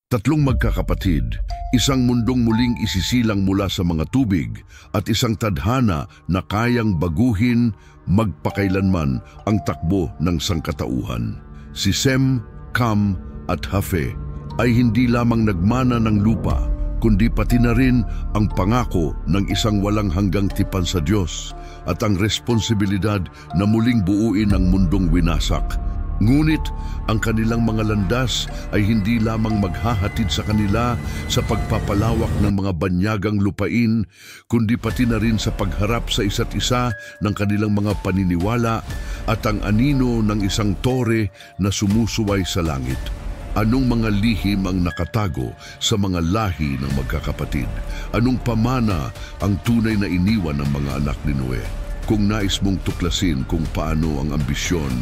Tatlong magkakapatid, isang mundong muling isisilang mula sa mga tubig at isang tadhana na kayang baguhin magpakailanman ang takbo ng sangkatauhan. Si Sem, Cam at Hafe ay hindi lamang nagmana ng lupa, kundi pati na rin ang pangako ng isang walang hanggang tipan sa Diyos at ang responsibilidad na muling buuin ang mundong winasak. Ngunit ang kanilang mga landas ay hindi lamang maghahatid sa kanila sa pagpapalawak ng mga banyagang lupain, kundi pati na rin sa pagharap sa isa't isa ng kanilang mga paniniwala at ang anino ng isang tore na sumusuway sa langit. Anong mga lihim ang nakatago sa mga lahi ng magkakapatid? Anong pamana ang tunay na iniwan ng mga anak ni Noe? Kung nais mong tuklasin kung paano ang ambisyon,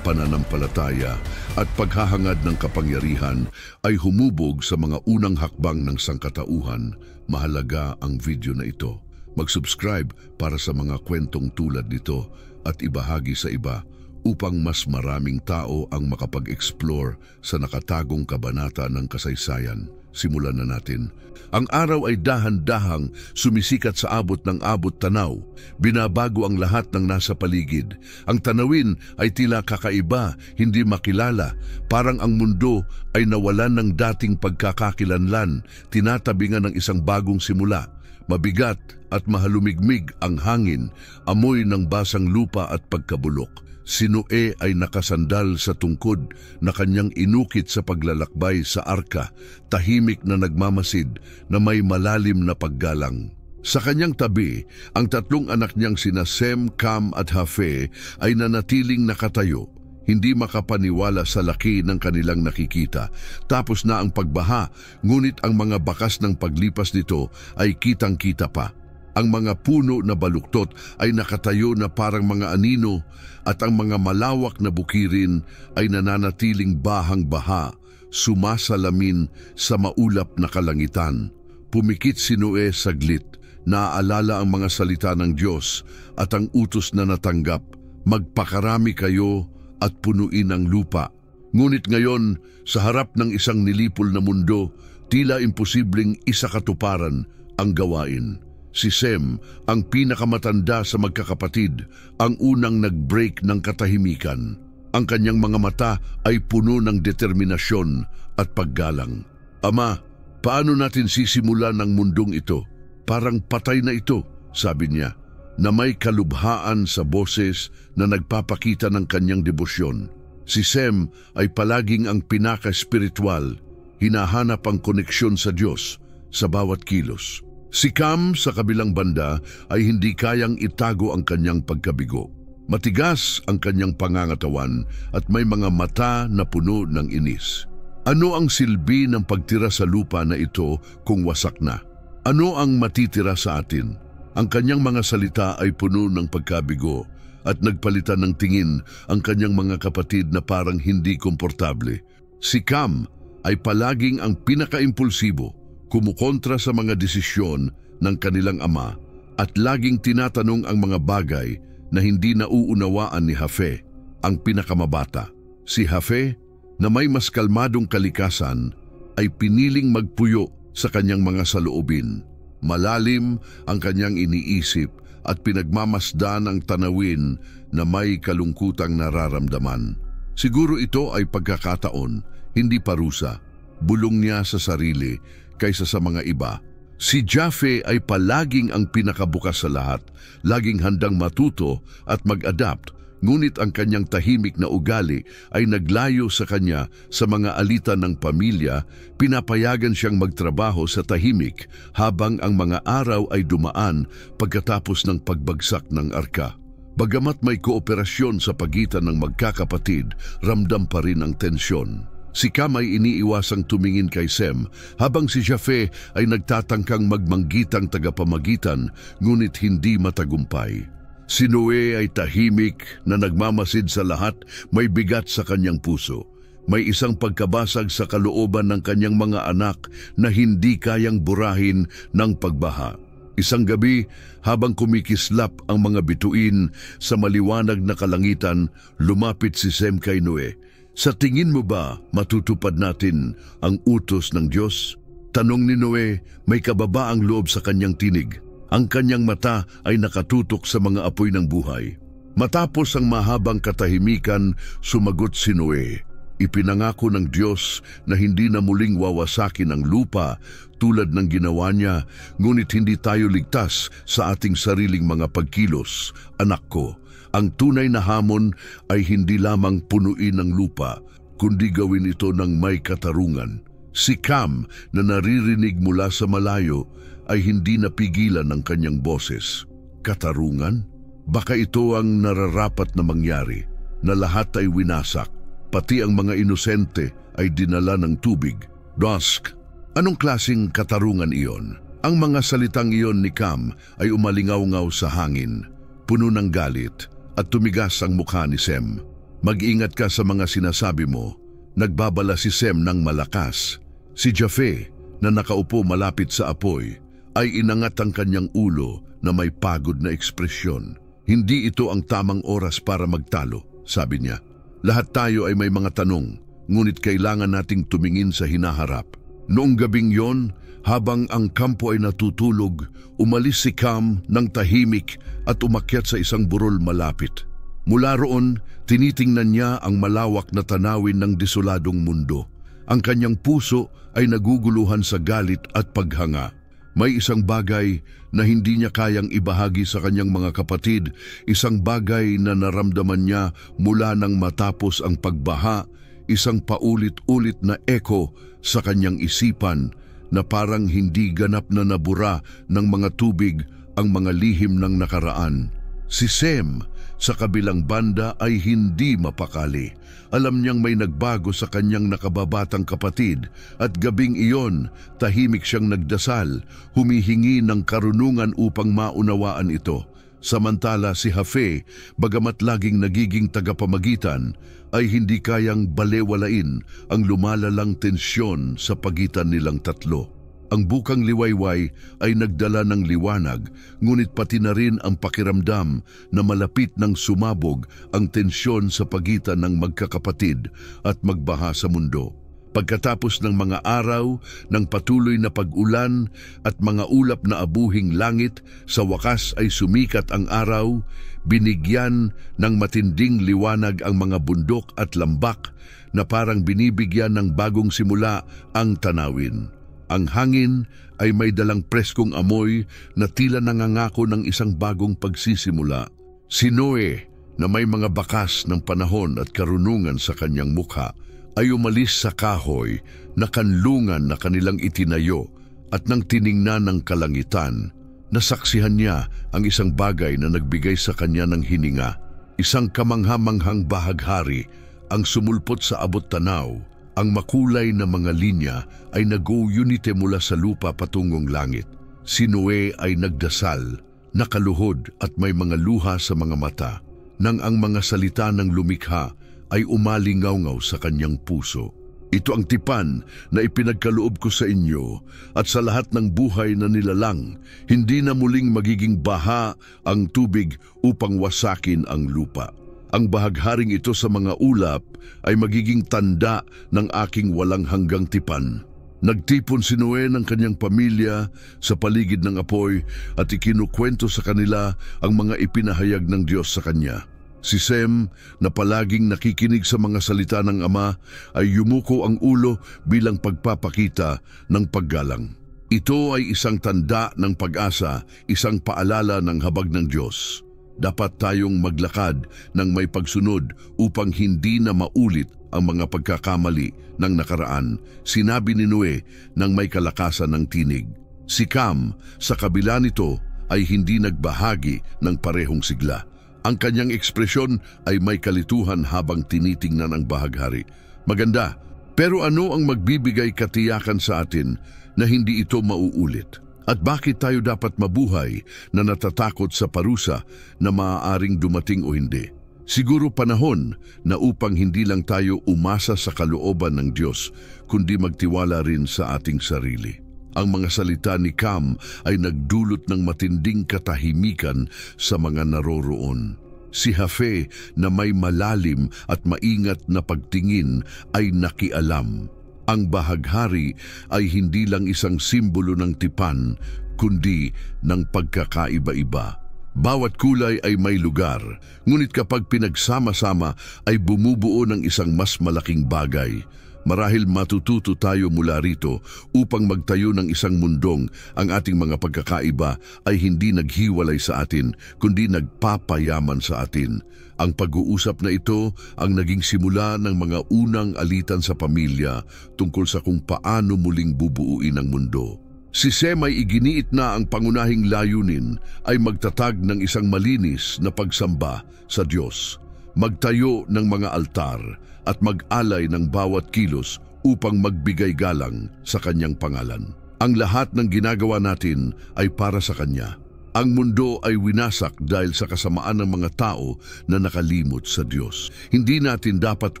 pananampalataya at paghahangad ng kapangyarihan ay humubog sa mga unang hakbang ng sangkatauhan, mahalaga ang video na ito. Mag-subscribe para sa mga kwentong tulad nito at ibahagi sa iba upang mas maraming tao ang makapag-explore sa nakatagong kabanata ng kasaysayan. Simulan na natin. Ang araw ay dahan-dahang sumisikat sa abot ng abot tanaw. Binabago ang lahat ng nasa paligid. Ang tanawin ay tila kakaiba, hindi makilala. Parang ang mundo ay nawalan ng dating pagkakakilanlan, tinatabingan ng isang bagong simula. Mabigat at mahalumigmig ang hangin, amoy ng basang lupa at pagkabulok. Si Noe ay nakasandal sa tungkod na kanyang inukit sa paglalakbay sa arka, tahimik na nagmamasid na may malalim na paggalang. Sa kanyang tabi, ang tatlong anak niyang sina Sem, Cam at Hafe ay nanatiling nakatayo, hindi makapaniwala sa laki ng kanilang nakikita. Tapos na ang pagbaha, ngunit ang mga bakas ng paglipas nito ay kitang-kita pa. Ang mga puno na baluktot ay nakatayo na parang mga anino at ang mga malawak na bukirin ay nananatiling bahang-baha, sumasalamin sa maulap na kalangitan. Pumikit si Noe saglit, naaalala ang mga salita ng Diyos at ang utos na natanggap, magpakarami kayo at punuin ang lupa. Ngunit ngayon, sa harap ng isang nilipol na mundo, tila imposibleng isakatuparan ang gawain. Si Sem, ang pinakamatanda sa magkakapatid, ang unang nag-break ng katahimikan. Ang kanyang mga mata ay puno ng determinasyon at paggalang. Ama, paano natin sisimulan ang mundong ito? Parang patay na ito, sabi niya, na may kalubhaan sa boses na nagpapakita ng kanyang debosyon. Si Sem ay palaging ang pinaka-espiritual, hinahanap ang koneksyon sa Diyos sa bawat kilos. Si Cam sa kabilang banda ay hindi kayang itago ang kanyang pagkabigo. Matigas ang kanyang pangangatawan at may mga mata na puno ng inis. Ano ang silbi ng pagtira sa lupa na ito kung wasak na? Ano ang matitira sa atin? Ang kanyang mga salita ay puno ng pagkabigo at nagpalitan ng tingin ang kanyang mga kapatid na parang hindi komportable. Si Cam ay palaging ang pinakaimpulsibo, kumukontra sa mga desisyon ng kanilang ama at laging tinatanong ang mga bagay na hindi nauunawaan ni Hafe, ang pinakamabata. Si Hafe, na may mas kalmadong kalikasan, ay piniling magpuyo sa kanyang mga saloobin. Malalim ang kanyang iniisip at pinagmamasdan ang tanawin na may kalungkutang nararamdaman. Siguro ito ay pagkakataon, hindi parusa. Bulong niya sa sarili kaysa sa mga iba. Si Jaffe ay palaging ang pinakabukas sa lahat, laging handang matuto at mag-adapt, ngunit ang kanyang tahimik na ugali ay naglayo sa kanya sa mga alitan ng pamilya, pinapayagan siyang magtrabaho sa tahimik habang ang mga araw ay dumaan pagkatapos ng pagbagsak ng arka. Bagamat may kooperasyon sa pagitan ng magkakapatid, ramdam pa rin ang tensyon. Si Cam ay iniiwasang tumingin kay Sem habang si Jaffe ay nagtatangkang magmanggitang tagapamagitan ngunit hindi matagumpay. Si Noe ay tahimik na nagmamasid sa lahat, may bigat sa kanyang puso. May isang pagkabasag sa kalooban ng kanyang mga anak na hindi kayang burahin ng pagbaha. Isang gabi, habang kumikislap ang mga bituin sa maliwanag na kalangitan, lumapit si Sem kay Noe. Sa tingin mo ba matutupad natin ang utos ng Diyos? Tanong ni Noe, may kababaang loob sa kanyang tinig. Ang kanyang mata ay nakatutok sa mga apoy ng buhay. Matapos ang mahabang katahimikan, sumagot si Noe. Ipinangako ng Diyos na hindi na muling wawasakin ang lupa tulad ng ginawa niya, ngunit hindi tayo ligtas sa ating sariling mga pagkilos. Anak ko, ang tunay na hamon ay hindi lamang punuin ang lupa, kundi gawin ito ng may katarungan. Si Cam na naririnig mula sa malayo ay hindi napigilan ng kanyang boses. Katarungan? Baka ito ang nararapat na mangyari, na lahat ay winasak. Pati ang mga inosente ay dinala ng tubig. Dusk, anong klasing katarungan iyon? Ang mga salitang iyon ni Cam ay umalingaw-ngaw sa hangin, puno ng galit, at tumigas ang mukha ni Sem. Mag-ingat ka sa mga sinasabi mo. Nagbabala si Sem ng malakas. Si Jaffe, na nakaupo malapit sa apoy, ay inangat ang kanyang ulo na may pagod na ekspresyon. Hindi ito ang tamang oras para magtalo, sabi niya. Lahat tayo ay may mga tanong, ngunit kailangan nating tumingin sa hinaharap. Noong gabing yon, habang ang kampo ay natutulog, umalis si Cam ng tahimik at umakyat sa isang burol malapit. Mula roon, tinitingnan niya ang malawak na tanawin ng desoladong mundo. Ang kanyang puso ay naguguluhan sa galit at paghanga. May isang bagay na hindi niya kayang ibahagi sa kanyang mga kapatid, isang bagay na naramdaman niya mula nang matapos ang pagbaha, isang paulit-ulit na eko sa kanyang isipan na parang hindi ganap na nabura ng mga tubig ang mga lihim ng nakaraan. Si Sem, sa kabilang banda, ay hindi mapakali. Alam niyang may nagbago sa kanyang nakababatang kapatid at gabing iyon, tahimik siyang nagdasal, humihingi ng karunungan upang maunawaan ito. Samantala si Jaffe, bagamat laging nagiging tagapamagitan, ay hindi kayang balewalain ang lumalalang tensyon sa pagitan nilang tatlo. Ang bukang liwayway ay nagdala ng liwanag, ngunit pati na rin ang pakiramdam na malapit ng sumabog ang tensyon sa pagitan ng magkakapatid at magbaha sa mundo. Pagkatapos ng mga araw ng patuloy na pag-ulan at mga ulap na abuhing langit, sa wakas ay sumikat ang araw, binigyan ng matinding liwanag ang mga bundok at lambak na parang binibigyan ng bagong simula ang tanawin. Ang hangin ay may dalang preskong amoy na tila nangangako ng isang bagong pagsisimula. Si Noe, na may mga bakas ng panahon at karunungan sa kanyang mukha, ay umalis sa kahoy na kanlungan na kanilang itinayo at nang tiningnan ng kalangitan, nasaksihan niya ang isang bagay na nagbigay sa kanya ng hininga. Isang kamangha-manghang bahaghari ang sumulpot sa abot tanaw. Ang makulay na mga linya ay nag-uunite mula sa lupa patungong langit. Si Noe ay nagdasal, nakaluhod at may mga luha sa mga mata, nang ang mga salita ng lumikha ay umalingaw-ngaw sa kanyang puso. Ito ang tipan na ipinagkaloob ko sa inyo at sa lahat ng buhay na nilalang, hindi na muling magiging baha ang tubig upang wasakin ang lupa. Ang bahagharing ito sa mga ulap ay magiging tanda ng aking walang hanggang tipan. Nagtipon si Noe ng kanyang pamilya sa paligid ng apoy at ikinukwento sa kanila ang mga ipinahayag ng Diyos sa kanya. Si Sem, na palaging nakikinig sa mga salita ng Ama, ay yumuko ang ulo bilang pagpapakita ng paggalang. Ito ay isang tanda ng pag-asa, isang paalala ng habag ng Diyos. Dapat tayong maglakad ng may pagsunod upang hindi na maulit ang mga pagkakamali ng nakaraan, sinabi ni Noe nang may kalakasan ng tinig. Si Cam, sa kabila nito, ay hindi nagbahagi ng parehong sigla. Ang kanyang ekspresyon ay may kalituhan habang tinitingnan ang bahaghari. Maganda, pero ano ang magbibigay katiyakan sa atin na hindi ito mauulit? At bakit tayo dapat mabuhay na natatakot sa parusa na maaaring dumating o hindi? Siguro panahon na upang hindi lang tayo umasa sa kalooban ng Diyos, kundi magtiwala rin sa ating sarili. Ang mga salita ni Cam ay nagdulot ng matinding katahimikan sa mga naroroon. Si Japhet na may malalim at maingat na pagtingin ay nakialam. Ang bahaghari ay hindi lang isang simbolo ng tipan, kundi ng pagkakaiba-iba. Bawat kulay ay may lugar, ngunit kapag pinagsama-sama ay bumubuo ng isang mas malaking bagay. Marahil matututo tayo mula rito upang magtayo ng isang mundong ang ating mga pagkakaiba ay hindi naghiwalay sa atin, kundi nagpapayaman sa atin. Ang pag-uusap na ito ang naging simula ng mga unang alitan sa pamilya tungkol sa kung paano muling bubuuin ang mundo. Si Sem ay iginiit na ang pangunahing layunin ay magtatag ng isang malinis na pagsamba sa Diyos, magtayo ng mga altar at mag-alay ng bawat kilos upang magbigay galang sa kanyang pangalan. Ang lahat ng ginagawa natin ay para sa kanya. Ang mundo ay winasak dahil sa kasamaan ng mga tao na nakalimot sa Diyos. Hindi natin dapat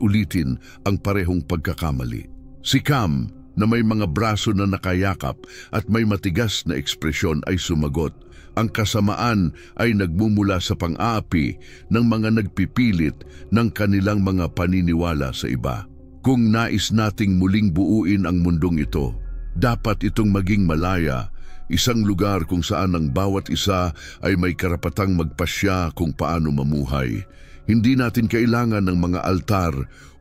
ulitin ang parehong pagkakamali. Si Cam, na may mga braso na nakayakap at may matigas na ekspresyon, ay sumagot. Ang kasamaan ay nagmumula sa pang-aapi ng mga nagpipilit ng kanilang mga paniniwala sa iba. Kung nais nating muling buuin ang mundong ito, dapat itong maging malaya, isang lugar kung saan ang bawat isa ay may karapatang magpasya kung paano mamuhay. Hindi natin kailangan ng mga altar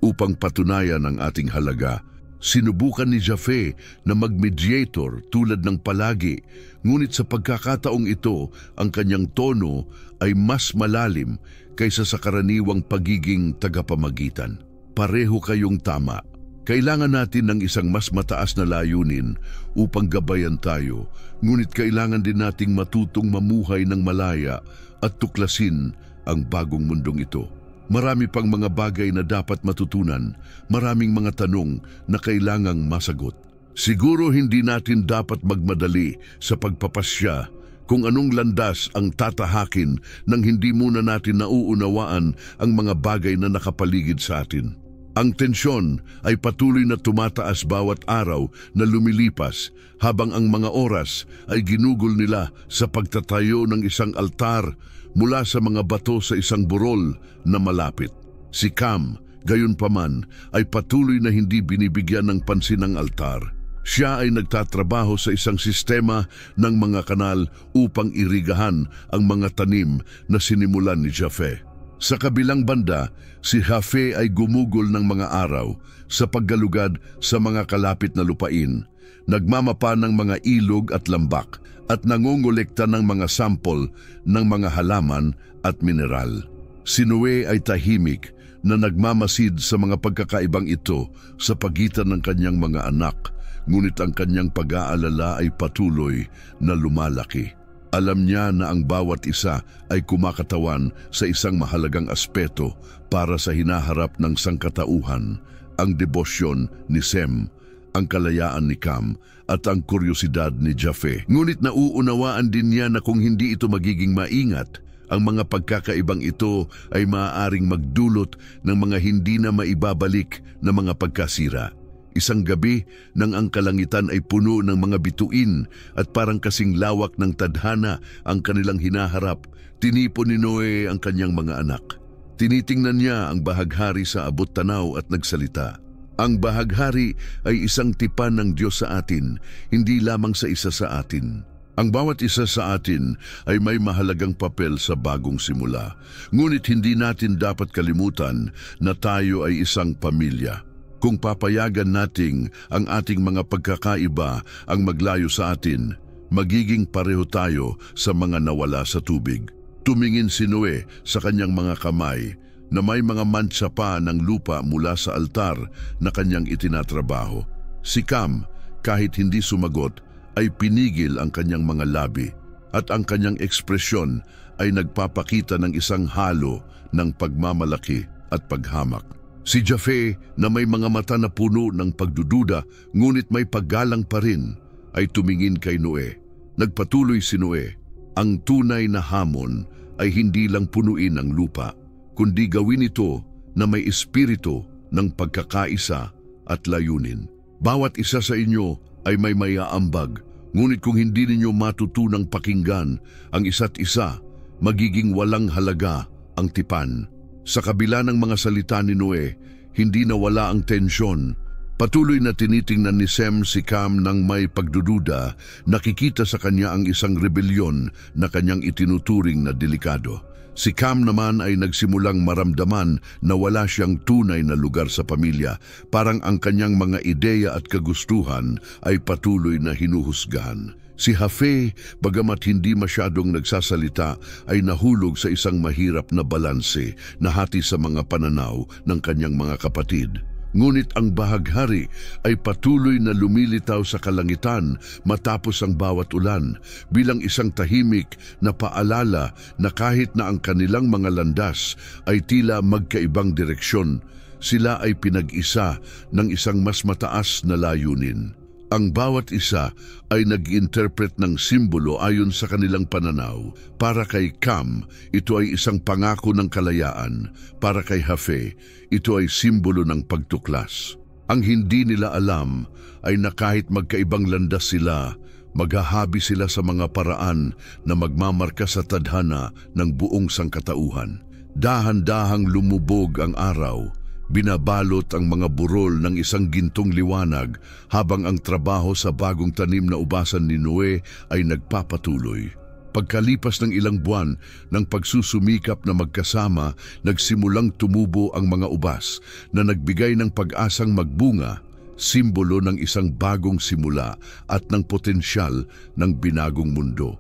upang patunayan ang ating halaga. Sinubukan ni Japhet na mag-mediator tulad ng palagi, ngunit sa pagkakataong ito, ang kanyang tono ay mas malalim kaysa sa karaniwang pagiging tagapamagitan. Pareho kayong tama. Kailangan natin ng isang mas mataas na layunin upang gabayan tayo, ngunit kailangan din nating matutong mamuhay ng malaya at tuklasin ang bagong mundong ito. Marami pang mga bagay na dapat matutunan, maraming mga tanong na kailangang masagot. Siguro hindi natin dapat magmadali sa pagpapasya kung anong landas ang tatahakin nang hindi muna natin nauunawaan ang mga bagay na nakapaligid sa atin. Ang tensyon ay patuloy na tumataas bawat araw na lumilipas habang ang mga oras ay ginugol nila sa pagtatayo ng isang altar mula sa mga bato sa isang burol na malapit. Si Cam, gayunpaman, ay patuloy na hindi binibigyan ng pansin ng altar. Siya ay nagtatrabaho sa isang sistema ng mga kanal upang irigahan ang mga tanim na sinimulan ni Japhet. Sa kabilang banda, si Japhet ay gumugol ng mga araw sa paggalugad sa mga kalapit na lupain, nagmamapa ng mga ilog at lambak, at nangongolekta ng mga sampol ng mga halaman at mineral. Si Noe ay tahimik na nagmamasid sa mga pagkakaibang ito sa pagitan ng kanyang mga anak, ngunit ang kanyang pag-aalala ay patuloy na lumalaki. Alam niya na ang bawat isa ay kumakatawan sa isang mahalagang aspeto para sa hinaharap ng sangkatauhan, ang debosyon ni Sem, ang kalayaan ni Cam, at ang kuryosidad ni Japhet. Ngunit nauunawaan din niya na kung hindi ito magiging maingat, ang mga pagkakaibang ito ay maaaring magdulot ng mga hindi na maibabalik na mga pagkasira. Isang gabi nang ang kalangitan ay puno ng mga bituin at parang kasing lawak ng tadhana ang kanilang hinaharap, tinipon ni Noe ang kanyang mga anak. Tinitingnan niya ang bahaghari sa abot tanaw at nagsalita. Ang bahaghari ay isang tipan ng Diyos sa atin, hindi lamang sa isa sa atin. Ang bawat isa sa atin ay may mahalagang papel sa bagong simula. Ngunit hindi natin dapat kalimutan na tayo ay isang pamilya. Kung papayagan nating ang ating mga pagkakaiba ang maglayo sa atin, magiging pareho tayo sa mga nawala sa tubig. Tumingin si Noe sa kanyang mga kamay na may mga mantsa pa ng lupa mula sa altar na kanyang itinatrabaho. Si Cam, kahit hindi sumagot, ay pinigil ang kanyang mga labi at ang kanyang ekspresyon ay nagpapakita ng isang halo ng pagmamalaki at paghamak. Si Japhet, na may mga mata na puno ng pagdududa ngunit may paggalang pa rin, ay tumingin kay Noe. Nagpatuloy si Noe, ang tunay na hamon ay hindi lang punuin ang lupa, kundi gawin ito na may espiritu ng pagkakaisa at layunin. Bawat isa sa inyo ay may mayaambag, ngunit kung hindi ninyo matutunang pakinggan ang isa't isa, magiging walang halaga ang tipan. Sa kabila ng mga salita ni Noe, hindi nawala ang tensyon. Patuloy na tinitingnan ni Sem si Cam ng may pagdududa, nakikita sa kanya ang isang rebelyon na kanyang itinuturing na delikado. Si Cam naman ay nagsimulang maramdaman na wala siyang tunay na lugar sa pamilya, parang ang kanyang mga ideya at kagustuhan ay patuloy na hinuhusgahan. Si Hafe, bagamat hindi masyadong nagsasalita, ay nahulog sa isang mahirap na balanse na hati sa mga pananaw ng kanyang mga kapatid. Ngunit ang bahaghari ay patuloy na lumilitaw sa kalangitan matapos ang bawat ulan, bilang isang tahimik na paalala na kahit na ang kanilang mga landas ay tila magkaibang direksyon, sila ay pinag-isa ng isang mas mataas na layunin. Ang bawat isa ay nag-interpret ng simbolo ayon sa kanilang pananaw. Para kay Cam, ito ay isang pangako ng kalayaan. Para kay Hafe, ito ay simbolo ng pagtuklas. Ang hindi nila alam ay na kahit magkaibang landas sila, maghahabi sila sa mga paraan na magmamarka sa tadhana ng buong sangkatauhan. Dahan-dahang lumubog ang araw. Binabalot ang mga burol ng isang gintong liwanag habang ang trabaho sa bagong tanim na ubasan ni Noe ay nagpapatuloy. Pagkalipas ng ilang buwan ng pagsusumikap na magkasama, nagsimulang tumubo ang mga ubas na nagbigay ng pag-asang magbunga, simbolo ng isang bagong simula at ng potensyal ng binagong mundo.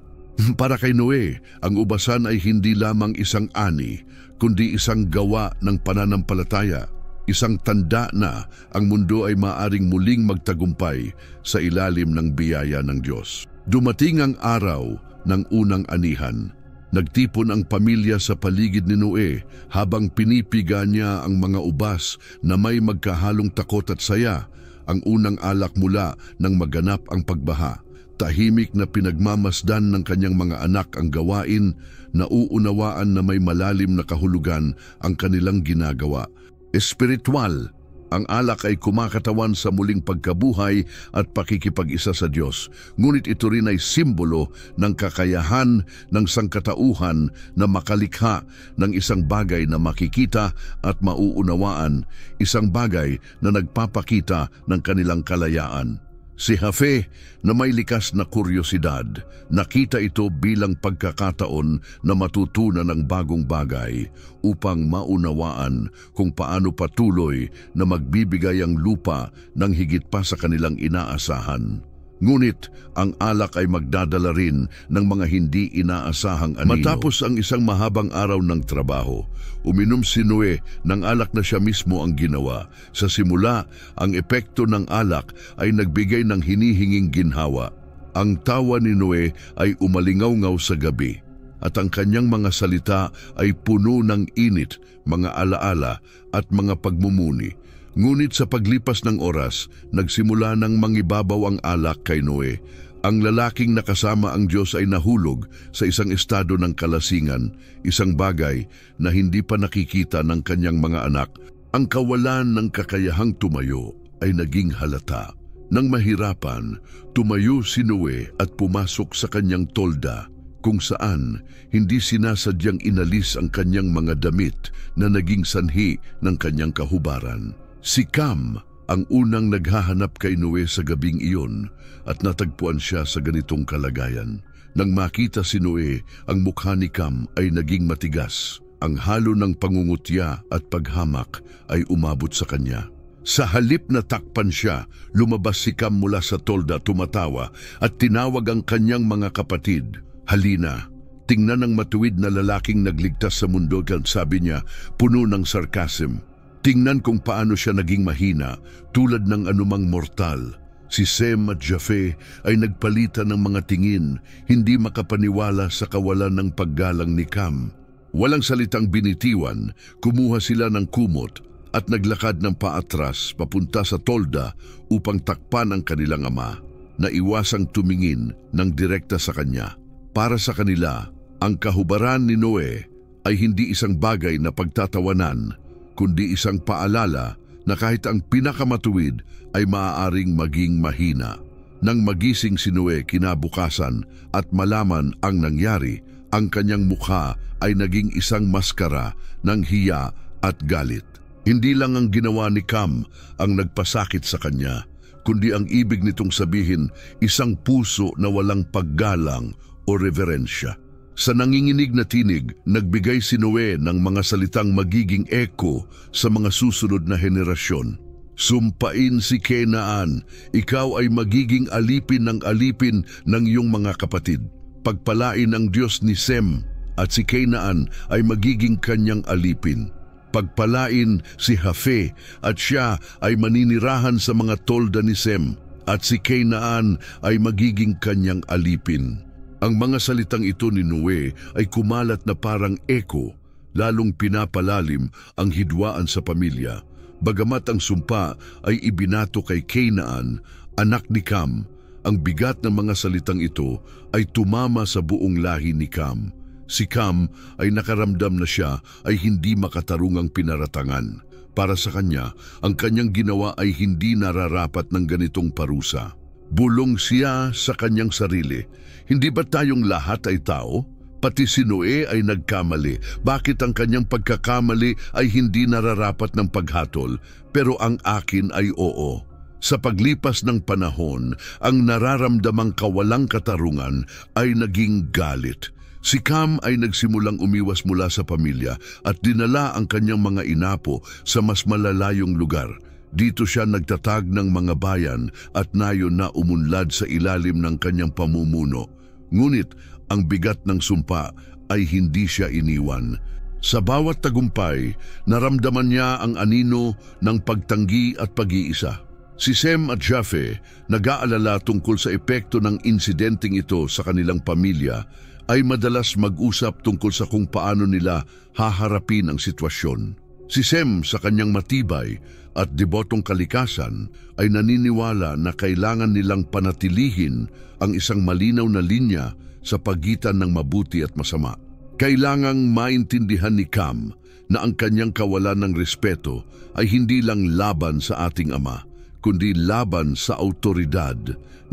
Para kay Noe, ang ubasan ay hindi lamang isang ani, kundi isang gawa ng pananampalataya. Isang tanda na ang mundo ay maaring muling magtagumpay sa ilalim ng biyaya ng Diyos. Dumating ang araw ng unang anihan. Nagtipon ang pamilya sa paligid ni Noe habang pinipiga niya ang mga ubas na may magkahalong takot at saya, ang unang alak mula nang maganap ang pagbaha. Tahimik na pinagmamasdan ng kanyang mga anak ang gawain, nauunawaan na may malalim na kahulugan ang kanilang ginagawa. Espiritual, ang alak ay kumakatawan sa muling pagkabuhay at pakikipag-isa sa Diyos. Ngunit ito rin ay simbolo ng kakayahan ng sangkatauhan na makalikha ng isang bagay na makikita at mauunawaan, isang bagay na nagpapakita ng kanilang kalayaan. Si Hafe, na may likas na kuryosidad, nakita ito bilang pagkakataon na matutunan ng bagong bagay upang maunawaan kung paano patuloy na magbibigay ang lupa ng higit pa sa kanilang inaasahan. Ngunit ang alak ay magdadala rin ng mga hindi inaasahang anino. Matapos ang isang mahabang araw ng trabaho, uminom si Noe ng alak na siya mismo ang ginawa. Sa simula, ang epekto ng alak ay nagbigay ng hinihinging ginhawa. Ang tawa ni Noe ay umalingaw-ngaw sa gabi, at ang kanyang mga salita ay puno ng init, mga alaala at mga pagmumuni. Ngunit sa paglipas ng oras, nagsimula ng mangibabaw ang alak kay Noe. Ang lalaking nakasama ang Diyos ay nahulog sa isang estado ng kalasingan, isang bagay na hindi pa nakikita ng kanyang mga anak. Ang kawalan ng kakayahang tumayo ay naging halata. Nang mahirapan, tumayo si Noe at pumasok sa kanyang tolda, kung saan hindi sinasadyang inalis ang kanyang mga damit na naging sanhi ng kanyang kahubaran. Si Cam ang unang naghahanap kay Noe sa gabing iyon at natagpuan siya sa ganitong kalagayan. Nang makita si Noe, ang mukha ni Cam ay naging matigas. Ang halo ng pangungutya at paghamak ay umabot sa kanya. Sa halip na takpan siya, lumabas si Cam mula sa tolda, tumatawa at tinawag ang kanyang mga kapatid. "Halina, tingnan ang matuwid na lalaking nagligtas sa mundo," sabi niya, puno ng sarcasm. Tingnan kung paano siya naging mahina, tulad ng anumang mortal. Si Sem at Jafe ay nagpalitan ng mga tingin, hindi makapaniwala sa kawalan ng paggalang ni Cam. Walang salitang binitiwan, kumuha sila ng kumot at naglakad ng paatras papunta sa tolda upang takpan ang kanilang ama, na iwasang tumingin ng direkta sa kanya. Para sa kanila, ang kahubaran ni Noe ay hindi isang bagay na pagtatawanan, kundi isang paalala na kahit ang pinakamatuwid ay maaaring maging mahina. Nang magising si Noe kinabukasan at malaman ang nangyari, ang kanyang mukha ay naging isang maskara ng hiya at galit. Hindi lang ang ginawa ni Cam ang nagpasakit sa kanya, kundi ang ibig nitong sabihin isang puso na walang paggalang o reverensya. Sa nanginginig na tinig, nagbigay si Noe ng mga salitang magiging eko sa mga susunod na henerasyon. Sumpain si Kenaan, ikaw ay magiging alipin ng iyong mga kapatid. Pagpalain ang Diyos ni Sem at si Kenaan ay magiging kanyang alipin. Pagpalain si Hafe at siya ay maninirahan sa mga tolda ni Sem at si Kenaan ay magiging kanyang alipin. Ang mga salitang ito ni Noe ay kumalat na parang eko, lalong pinapalalim ang hidwaan sa pamilya. Bagamat ang sumpa ay ibinato kay Kenaan, anak ni Cam, ang bigat ng mga salitang ito ay tumama sa buong lahi ni Cam. Si Cam ay nakaramdam na siya ay hindi makatarungang pinaratangan. Para sa kanya, ang kanyang ginawa ay hindi nararapat ng ganitong parusa. Bulong siya sa kanyang sarili. Hindi ba tayong lahat ay tao? Pati si Noe ay nagkamali. Bakit ang kanyang pagkakamali ay hindi nararapat ng paghatol, pero ang akin ay oo? Sa paglipas ng panahon, ang nararamdamang kawalang katarungan ay naging galit. Si Cam ay nagsimulang umiwas mula sa pamilya at dinala ang kanyang mga inapo sa mas malalayong lugar. Dito siya nagtatag ng mga bayan at nayon na umunlad sa ilalim ng kanyang pamumuno. Ngunit ang bigat ng sumpa ay hindi siya iniwan. Sa bawat tagumpay, naramdaman niya ang anino ng pagtanggi at pag-iisa. Si Sem at Japheth, nag-aalala tungkol sa epekto ng insidenteng ito sa kanilang pamilya, ay madalas mag-usap tungkol sa kung paano nila haharapin ang sitwasyon. Si Sem sa kanyang matibay at debotong kalikasan ay naniniwala na kailangan nilang panatilihin ang isang malinaw na linya sa pagitan ng mabuti at masama. Kailangang maintindihan ni Cam na ang kanyang kawalan ng respeto ay hindi lang laban sa ating Ama, kundi laban sa autoridad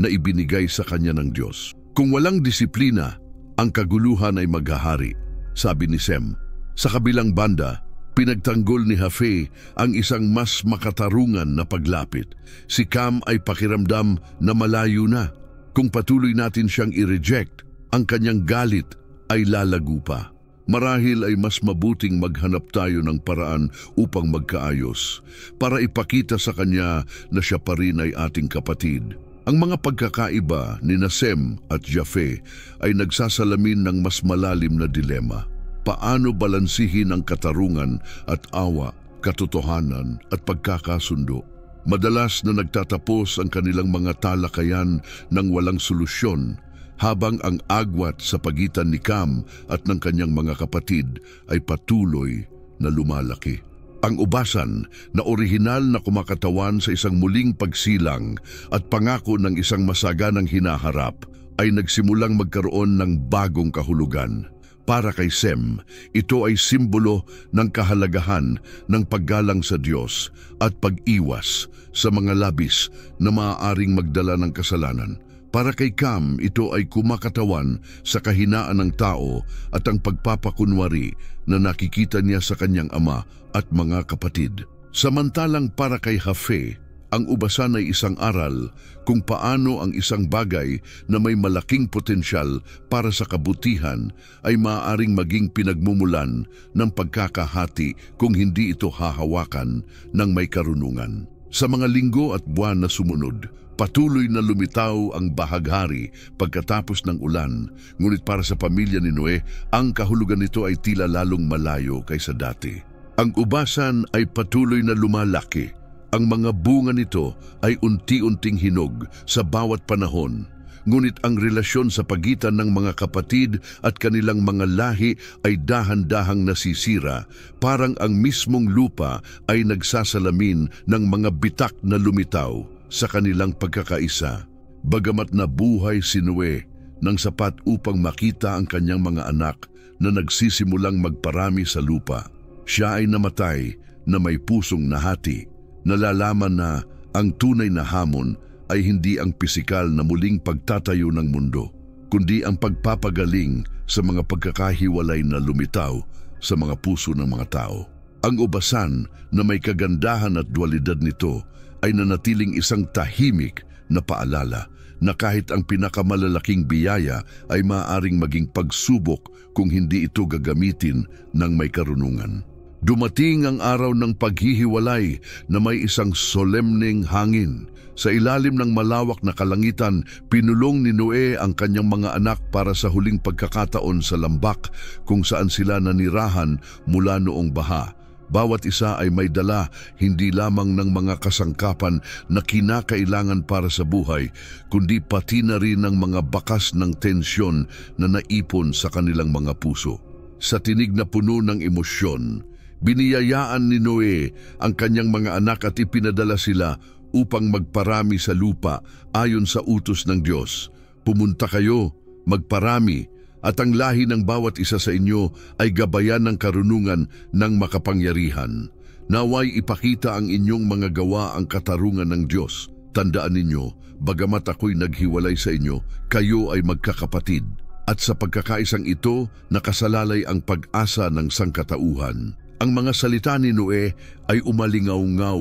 na ibinigay sa kanya ng Diyos. Kung walang disiplina, ang kaguluhan ay maghahari, sabi ni Sem. Sa kabilang banda, pinagtanggol ni Hafe ang isang mas makatarungan na paglapit. Si Cam ay pakiramdam na malayo na. Kung patuloy natin siyang i-reject, ang kanyang galit ay lalago pa. Marahil ay mas mabuting maghanap tayo ng paraan upang magkaayos para ipakita sa kanya na siya pa rin ay ating kapatid. Ang mga pagkakaiba ni Sem at Japheth ay nagsasalamin ng mas malalim na dilema. Paano balansihin ang katarungan at awa, katotohanan at pagkakasundo? Madalas na nagtatapos ang kanilang mga talakayan ng walang solusyon, habang ang agwat sa pagitan ni Cam at ng kanyang mga kapatid ay patuloy na lumalaki. Ang ubasan na orihinal na kumakatawan sa isang muling pagsilang at pangako ng isang masaganang hinaharap ay nagsimulang magkaroon ng bagong kahulugan. Para kay Sem, ito ay simbolo ng kahalagahan ng paggalang sa Diyos at pag-iwas sa mga labis na maaaring magdala ng kasalanan. Para kay Cam, ito ay kumakatawan sa kahinaan ng tao at ang pagpapakunwari na nakikita niya sa kanyang ama at mga kapatid. Samantalang para kay Hafe, ang ubasan ay isang aral kung paano ang isang bagay na may malaking potensyal para sa kabutihan ay maaaring maging pinagmumulan ng pagkakahati kung hindi ito hahawakan ng may karunungan. Sa mga linggo at buwan na sumunod, patuloy na lumitaw ang bahaghari pagkatapos ng ulan, ngunit para sa pamilya ni Noe, ang kahulugan nito ay tila lalong malayo kaysa dati. Ang ubasan ay patuloy na lumalaki. Ang mga bunga nito ay unti-unting hinog sa bawat panahon. Ngunit ang relasyon sa pagitan ng mga kapatid at kanilang mga lahi ay dahan-dahang nasisira, parang ang mismong lupa ay nagsasalamin ng mga bitak na lumitaw sa kanilang pagkakaisa. Bagamat nabuhay si Noe ng sapat upang makita ang kanyang mga anak na nagsisimulang magparami sa lupa, siya ay namatay na may pusong nahati. Nalalaman na ang tunay na hamon ay hindi ang pisikal na muling pagtatayo ng mundo, kundi ang pagpapagaling sa mga pagkakahiwalay na lumitaw sa mga puso ng mga tao. Ang ubasan na may kagandahan at dualidad nito ay nanatiling isang tahimik na paalala na kahit ang pinakamalalaking biyaya ay maaaring maging pagsubok kung hindi ito gagamitin ng may karunungan. Dumating ang araw ng paghihiwalay na may isang solemneng hangin. Sa ilalim ng malawak na kalangitan, pinulong ni Noe ang kanyang mga anak para sa huling pagkakataon sa lambak kung saan sila nanirahan mula noong baha. Bawat isa ay may dala hindi lamang ng mga kasangkapan na kinakailangan para sa buhay, kundi pati na rin ng mga bakas ng tensyon na naipon sa kanilang mga puso. Sa tinig na puno ng emosyon, biniyayaan ni Noe ang kanyang mga anak at ipinadala sila upang magparami sa lupa ayon sa utos ng Diyos. Pumunta kayo, magparami, at ang lahi ng bawat isa sa inyo ay gabayan ng karunungan ng makapangyarihan. Naway ipakita ang inyong mga gawa ang katarungan ng Diyos. Tandaan ninyo, bagamat ako'y naghiwalay sa inyo, kayo ay magkakapatid. At sa pagkakaisang ito, nakasalalay ang pag-asa ng sangkatauhan. Ang mga salita ni Noe ay umalingaw-ngaw,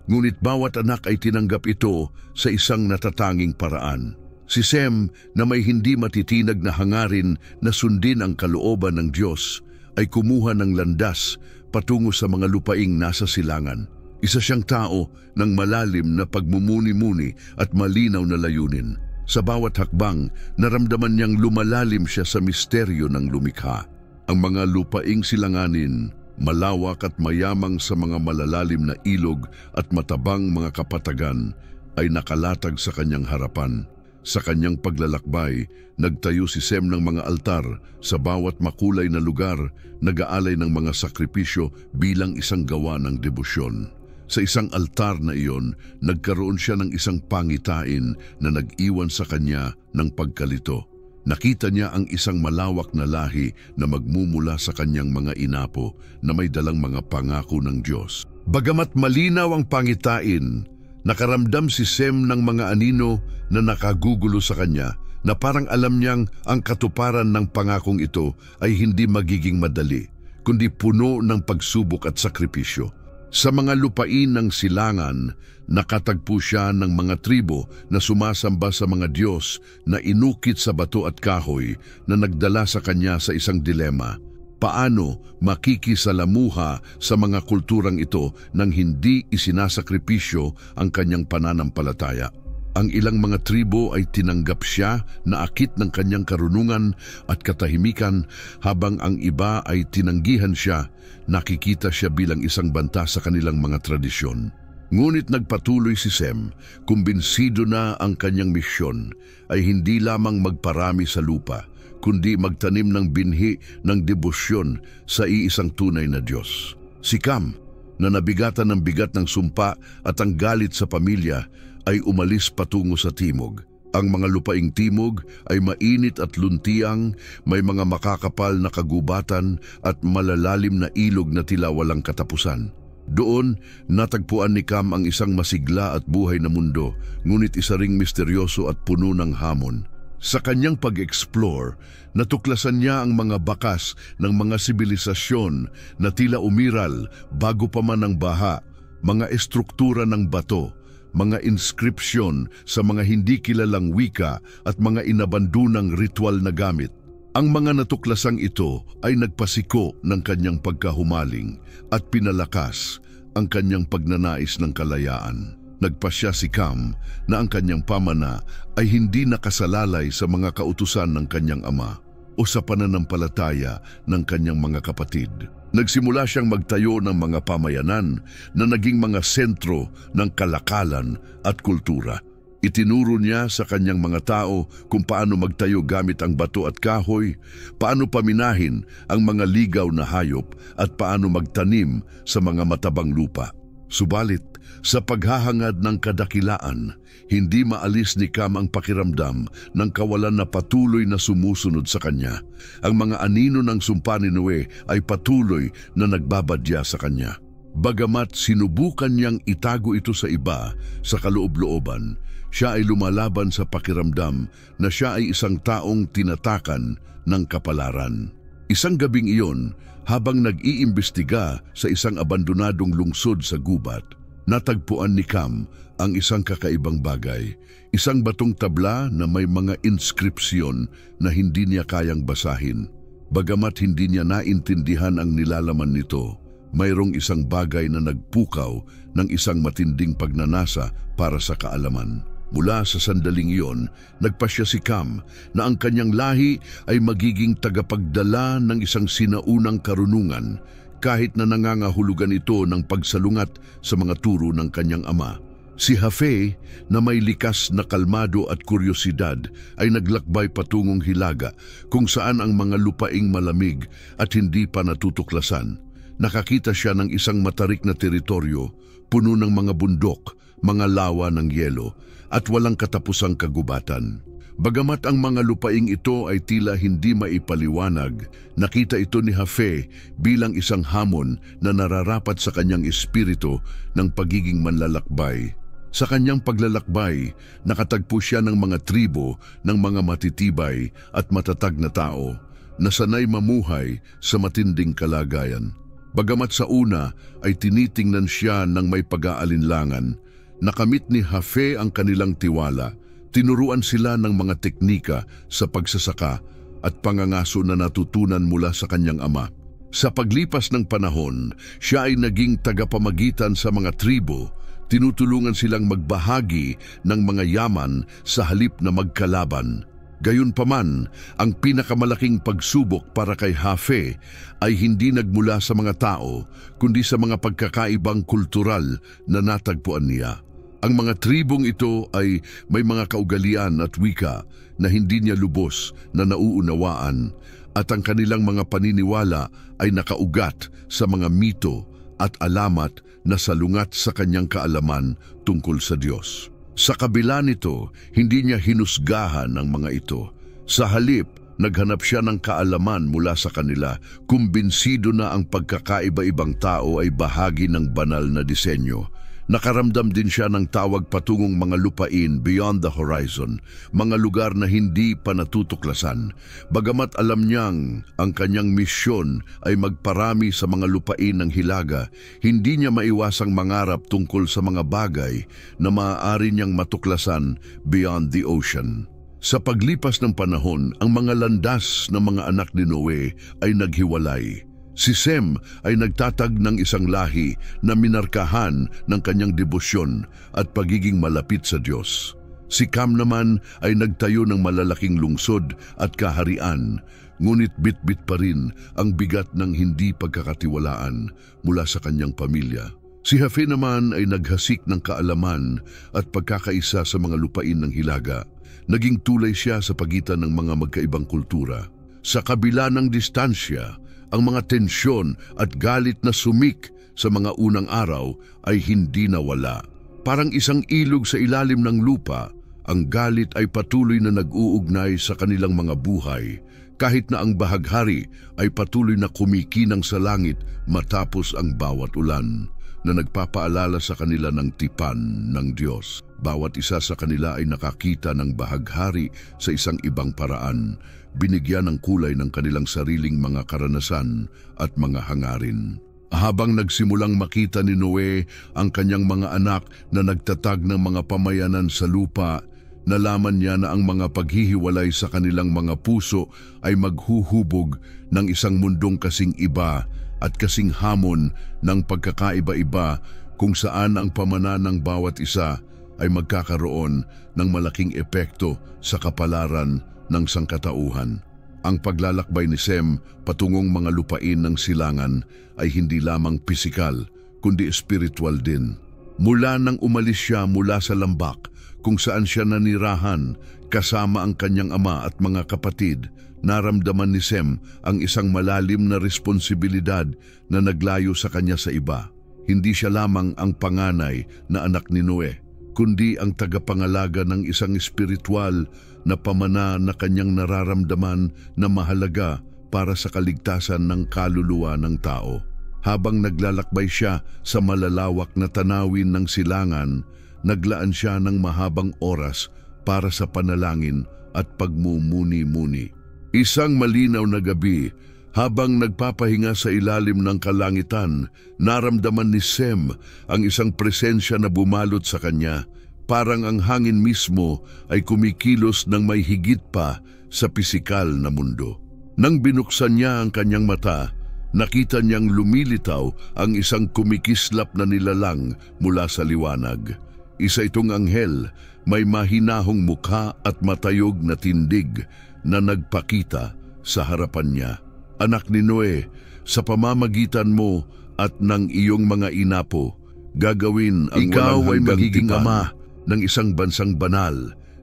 ngunit bawat anak ay tinanggap ito sa isang natatanging paraan. Si Sem, na may hindi matitinag na hangarin na sundin ang kalooban ng Diyos, ay kumuha ng landas patungo sa mga lupaing nasa silangan. Isa siyang tao ng malalim na pagmumuni-muni at malinaw na layunin. Sa bawat hakbang, naramdaman niyang lumalalim siya sa misteryo ng lumikha. Ang mga lupaing silanganin, malawak at mayamang sa mga malalalim na ilog at matabang mga kapatagan, ay nakalatag sa kanyang harapan. Sa kanyang paglalakbay, nagtayo si Sem ng mga altar sa bawat makulay na lugar, nag-aalay ng mga sakripisyo bilang isang gawa ng debosyon. Sa isang altar na iyon, nagkaroon siya ng isang pangitain na nag-iwan sa kanya ng pagkalito. Nakita niya ang isang malawak na lahi na magmumula sa kanyang mga inapo na may dalang mga pangako ng Diyos. Bagamat malinaw ang pangitain, nakaramdam si Sem ng mga anino na nakagugulo sa kanya na parang alam niyang ang katuparan ng pangakong ito ay hindi magiging madali, kundi puno ng pagsubok at sakripisyo. Sa mga lupain ng silangan, nakatagpo siya ng mga tribo na sumasamba sa mga Diyos na inukit sa bato at kahoy na nagdala sa kanya sa isang dilema. Paano makikisalamuha sa mga kulturang ito nang hindi isinasakripisyo ang kanyang pananampalataya? Ang ilang mga tribo ay tinanggap siya na akit ng kanyang karunungan at katahimikan, habang ang iba ay tinanggihan siya, nakikita siya bilang isang banta sa kanilang mga tradisyon. Ngunit nagpatuloy si Sem, kumbinsido na ang kanyang misyon ay hindi lamang magparami sa lupa, kundi magtanim ng binhi ng debosyon sa iisang tunay na Diyos. Si Cam, na nabigatan ng bigat ng sumpa at ang galit sa pamilya, ay umalis patungo sa timog. Ang mga lupaing timog ay mainit at luntiang, may mga makakapal na kagubatan at malalalim na ilog na tila walang katapusan. Doon, natagpuan ni Cam ang isang masigla at buhay na mundo, ngunit isa ring misteryoso at puno ng hamon. Sa kanyang pag-explore, natuklasan niya ang mga bakas ng mga sibilisasyon na tila umiral bago pa man ang baha, mga estruktura ng bato, mga inskripsyon sa mga hindi kilalang wika at mga inabandunang ritual na gamit. Ang mga natuklasang ito ay nagpasiko ng kanyang pagkahumaling at pinalakas ang kanyang pagnanais ng kalayaan. Nagpasya si Cam na ang kanyang pamana ay hindi nakasalalay sa mga kautusan ng kanyang ama o sa pananampalataya ng kanyang mga kapatid. Nagsimula siyang magtayo ng mga pamayanan na naging mga sentro ng kalakalan at kultura. Itinuro niya sa kanyang mga tao kung paano magtayo gamit ang bato at kahoy, paano paminahin ang mga ligaw na hayop at paano magtanim sa mga matabang lupa. Subalit, sa paghahangad ng kadakilaan, hindi maalis ni Cam ang pakiramdam ng kawalan na patuloy na sumusunod sa kanya. Ang mga anino ng sumpa ni Noe ay patuloy na nagbabadya sa kanya. Bagamat sinubukan niyang itago ito sa iba sa kaloob-looban, Siya ay lumalaban sa pakiramdam na siya ay isang taong tinatakan ng kapalaran. Isang gabing iyon, habang nag-iimbestiga sa isang abandonadong lungsod sa gubat, natagpuan ni Cam ang isang kakaibang bagay, isang batong tabla na may mga inskripsyon na hindi niya kayang basahin. Bagamat hindi niya naintindihan ang nilalaman nito, mayroong isang bagay na nagpukaw ng isang matinding pagnanasa para sa kaalaman. Mula sa sandaling iyon, nagpasya si Cam na ang kanyang lahi ay magiging tagapagdala ng isang sinaunang karunungan kahit na nangangahulugan ito ng pagsalungat sa mga turo ng kanyang ama. Si Hafe, na may likas na kalmado at kuryosidad, ay naglakbay patungong Hilaga kung saan ang mga lupaing malamig at hindi pa natutuklasan. Nakakita siya ng isang matarik na teritoryo, puno ng mga bundok, mga lawa ng yelo, at walang katapusang kagubatan. Bagamat ang mga lupaing ito ay tila hindi maipaliwanag, nakita ito ni Hafe bilang isang hamon na nararapat sa kanyang espiritu ng pagiging manlalakbay. Sa kanyang paglalakbay, nakatagpo siya ng mga tribo ng mga matitibay at matatag na tao na sanay mamuhay sa matinding kalagayan. Bagamat sa una ay tinitingnan siya ng may pag-aalinlangan, nakamit ni Hafe ang kanilang tiwala. Tinuruan sila ng mga teknika sa pagsasaka at pangangaso na natutunan mula sa kanyang ama. Sa paglipas ng panahon, siya ay naging tagapamagitan sa mga tribo. Tinutulungan silang magbahagi ng mga yaman sa halip na magkalaban. Gayunpaman, ang pinakamalaking pagsubok para kay Hafe ay hindi nagmula sa mga tao, kundi sa mga pagkakaibang kultural na natagpuan niya. Ang mga tribong ito ay may mga kaugalian at wika na hindi niya lubos na nauunawaan, at ang kanilang mga paniniwala ay nakaugat sa mga mito at alamat na salungat sa kanyang kaalaman tungkol sa Diyos. Sa kabila nito, hindi niya hinusgahan ang mga ito. Sa halip, naghanap siya ng kaalaman mula sa kanila, kumbinsido na ang pagkakaiba-ibang tao ay bahagi ng banal na disenyo. Nakaramdam din siya ng tawag patungong mga lupain beyond the horizon, mga lugar na hindi pa natutuklasan. Bagamat alam niyang ang kanyang misyon ay magparami sa mga lupain ng Hilaga, hindi niya maiwasang mangarap tungkol sa mga bagay na maaari niyang matuklasan beyond the ocean. Sa paglipas ng panahon, ang mga landas ng mga anak ni Noe ay naghiwalay. Si Sem ay nagtatag ng isang lahi na minarkahan ng kanyang debosyon at pagiging malapit sa Diyos. Si Cam naman ay nagtayo ng malalaking lungsod at kaharian, ngunit bitbit pa rin ang bigat ng hindi pagkakatiwalaan mula sa kanyang pamilya. Si Hafe naman ay naghasik ng kaalaman at pagkakaisa sa mga lupain ng Hilaga. Naging tulay siya sa pagitan ng mga magkaibang kultura. Sa kabila ng distansya, ang mga tensyon at galit na sumik sa mga unang araw ay hindi nawala. Parang isang ilog sa ilalim ng lupa, ang galit ay patuloy na nag-uugnay sa kanilang mga buhay, kahit na ang bahaghari ay patuloy na kumikinang sa langit matapos ang bawat ulan, na nagpapaalala sa kanila ng tipan ng Diyos. Bawat isa sa kanila ay nakakita ng bahaghari sa isang ibang paraan, binigyan ng kulay ng kanilang sariling mga karanasan at mga hangarin. Habang nagsimulang makita ni Noe ang kanyang mga anak na nagtatag ng mga pamayanan sa lupa, nalaman niya na ang mga paghihiwalay sa kanilang mga puso ay maghuhubog ng isang mundong kasing iba at kasing hamon ng pagkakaiba-iba, kung saan ang pamana ng bawat isa ay magkakaroon ng malaking epekto sa kapalaran ng sangkatauhan. Ang paglalakbay ni Sem patungong mga lupain ng silangan ay hindi lamang pisikal, kundi espiritual din. Mula nang umalis siya mula sa lambak kung saan siya nanirahan kasama ang kanyang ama at mga kapatid, naramdaman ni Sem ang isang malalim na responsibilidad na naglayo sa kanya sa iba. Hindi siya lamang ang panganay na anak ni Noe, kundi ang tagapangalaga ng isang espiritual na pamana na kanyang nararamdaman na mahalaga para sa kaligtasan ng kaluluwa ng tao. Habang naglalakbay siya sa malalawak na tanawin ng silangan, naglaan siya ng mahabang oras para sa panalangin at pagmumuni-muni. Isang malinaw na gabi, habang nagpapahinga sa ilalim ng kalangitan, naramdaman ni Sem ang isang presensya na bumalot sa kanya. Parang ang hangin mismo ay kumikilos ng may higit pa sa pisikal na mundo. Nang binuksan niya ang kanyang mata, nakita niyang lumilitaw ang isang kumikislap na nilalang mula sa liwanag. Isa itong anghel, may mahinahong mukha at matayog na tindig na nagpakita sa harapan niya. Anak ni Noe, sa pamamagitan mo at ng iyong mga inapo, gagawin ang ikaw ay magiging ama ng isang bansang banal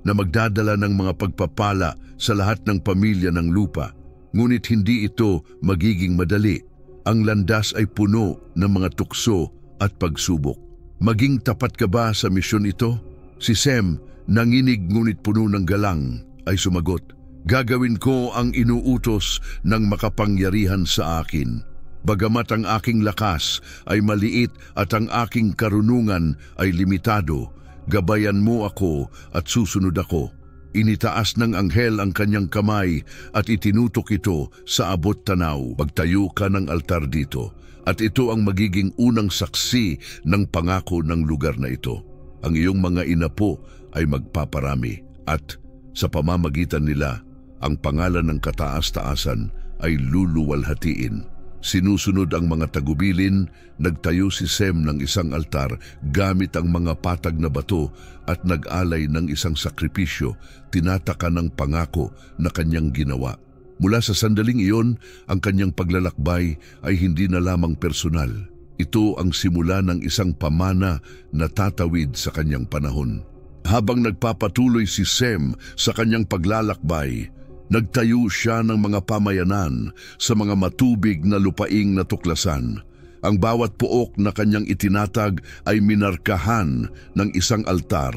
na magdadala ng mga pagpapala sa lahat ng pamilya ng lupa. Ngunit hindi ito magiging madali. Ang landas ay puno ng mga tukso at pagsubok. Maging tapat ka ba sa misyon ito? Si Sem, nanginig ngunit puno ng galang, ay sumagot, "Gagawin ko ang inuutos ng makapangyarihan sa akin. Bagamat ang aking lakas ay maliit at ang aking karunungan ay limitado, gabayan mo ako at susunod ako." Initaas ng anghel ang kanyang kamay at itinutok ito sa abot tanaw. "Magtayo ka ng altar dito, at ito ang magiging unang saksi ng pangako ng lugar na ito. Ang iyong mga inapo ay magpaparami, at sa pamamagitan nila, ang pangalan ng kataas-taasan ay luluwalhatiin." Sinusunod ang mga tagubilin, nagtayo si Sem ng isang altar gamit ang mga patag na bato at nag-alay ng isang sakripisyo, tinataka ng pangako na kanyang ginawa. Mula sa sandaling iyon, ang kanyang paglalakbay ay hindi na lamang personal. Ito ang simula ng isang pamana na tatawid sa kanyang panahon. Habang nagpapatuloy si Sem sa kanyang paglalakbay, nagtayo siya ng mga pamayanan sa mga matubig na lupaing natuklasan. Ang bawat pook na kanyang itinatag ay minarkahan ng isang altar,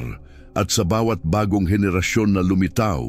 at sa bawat bagong henerasyon na lumitaw,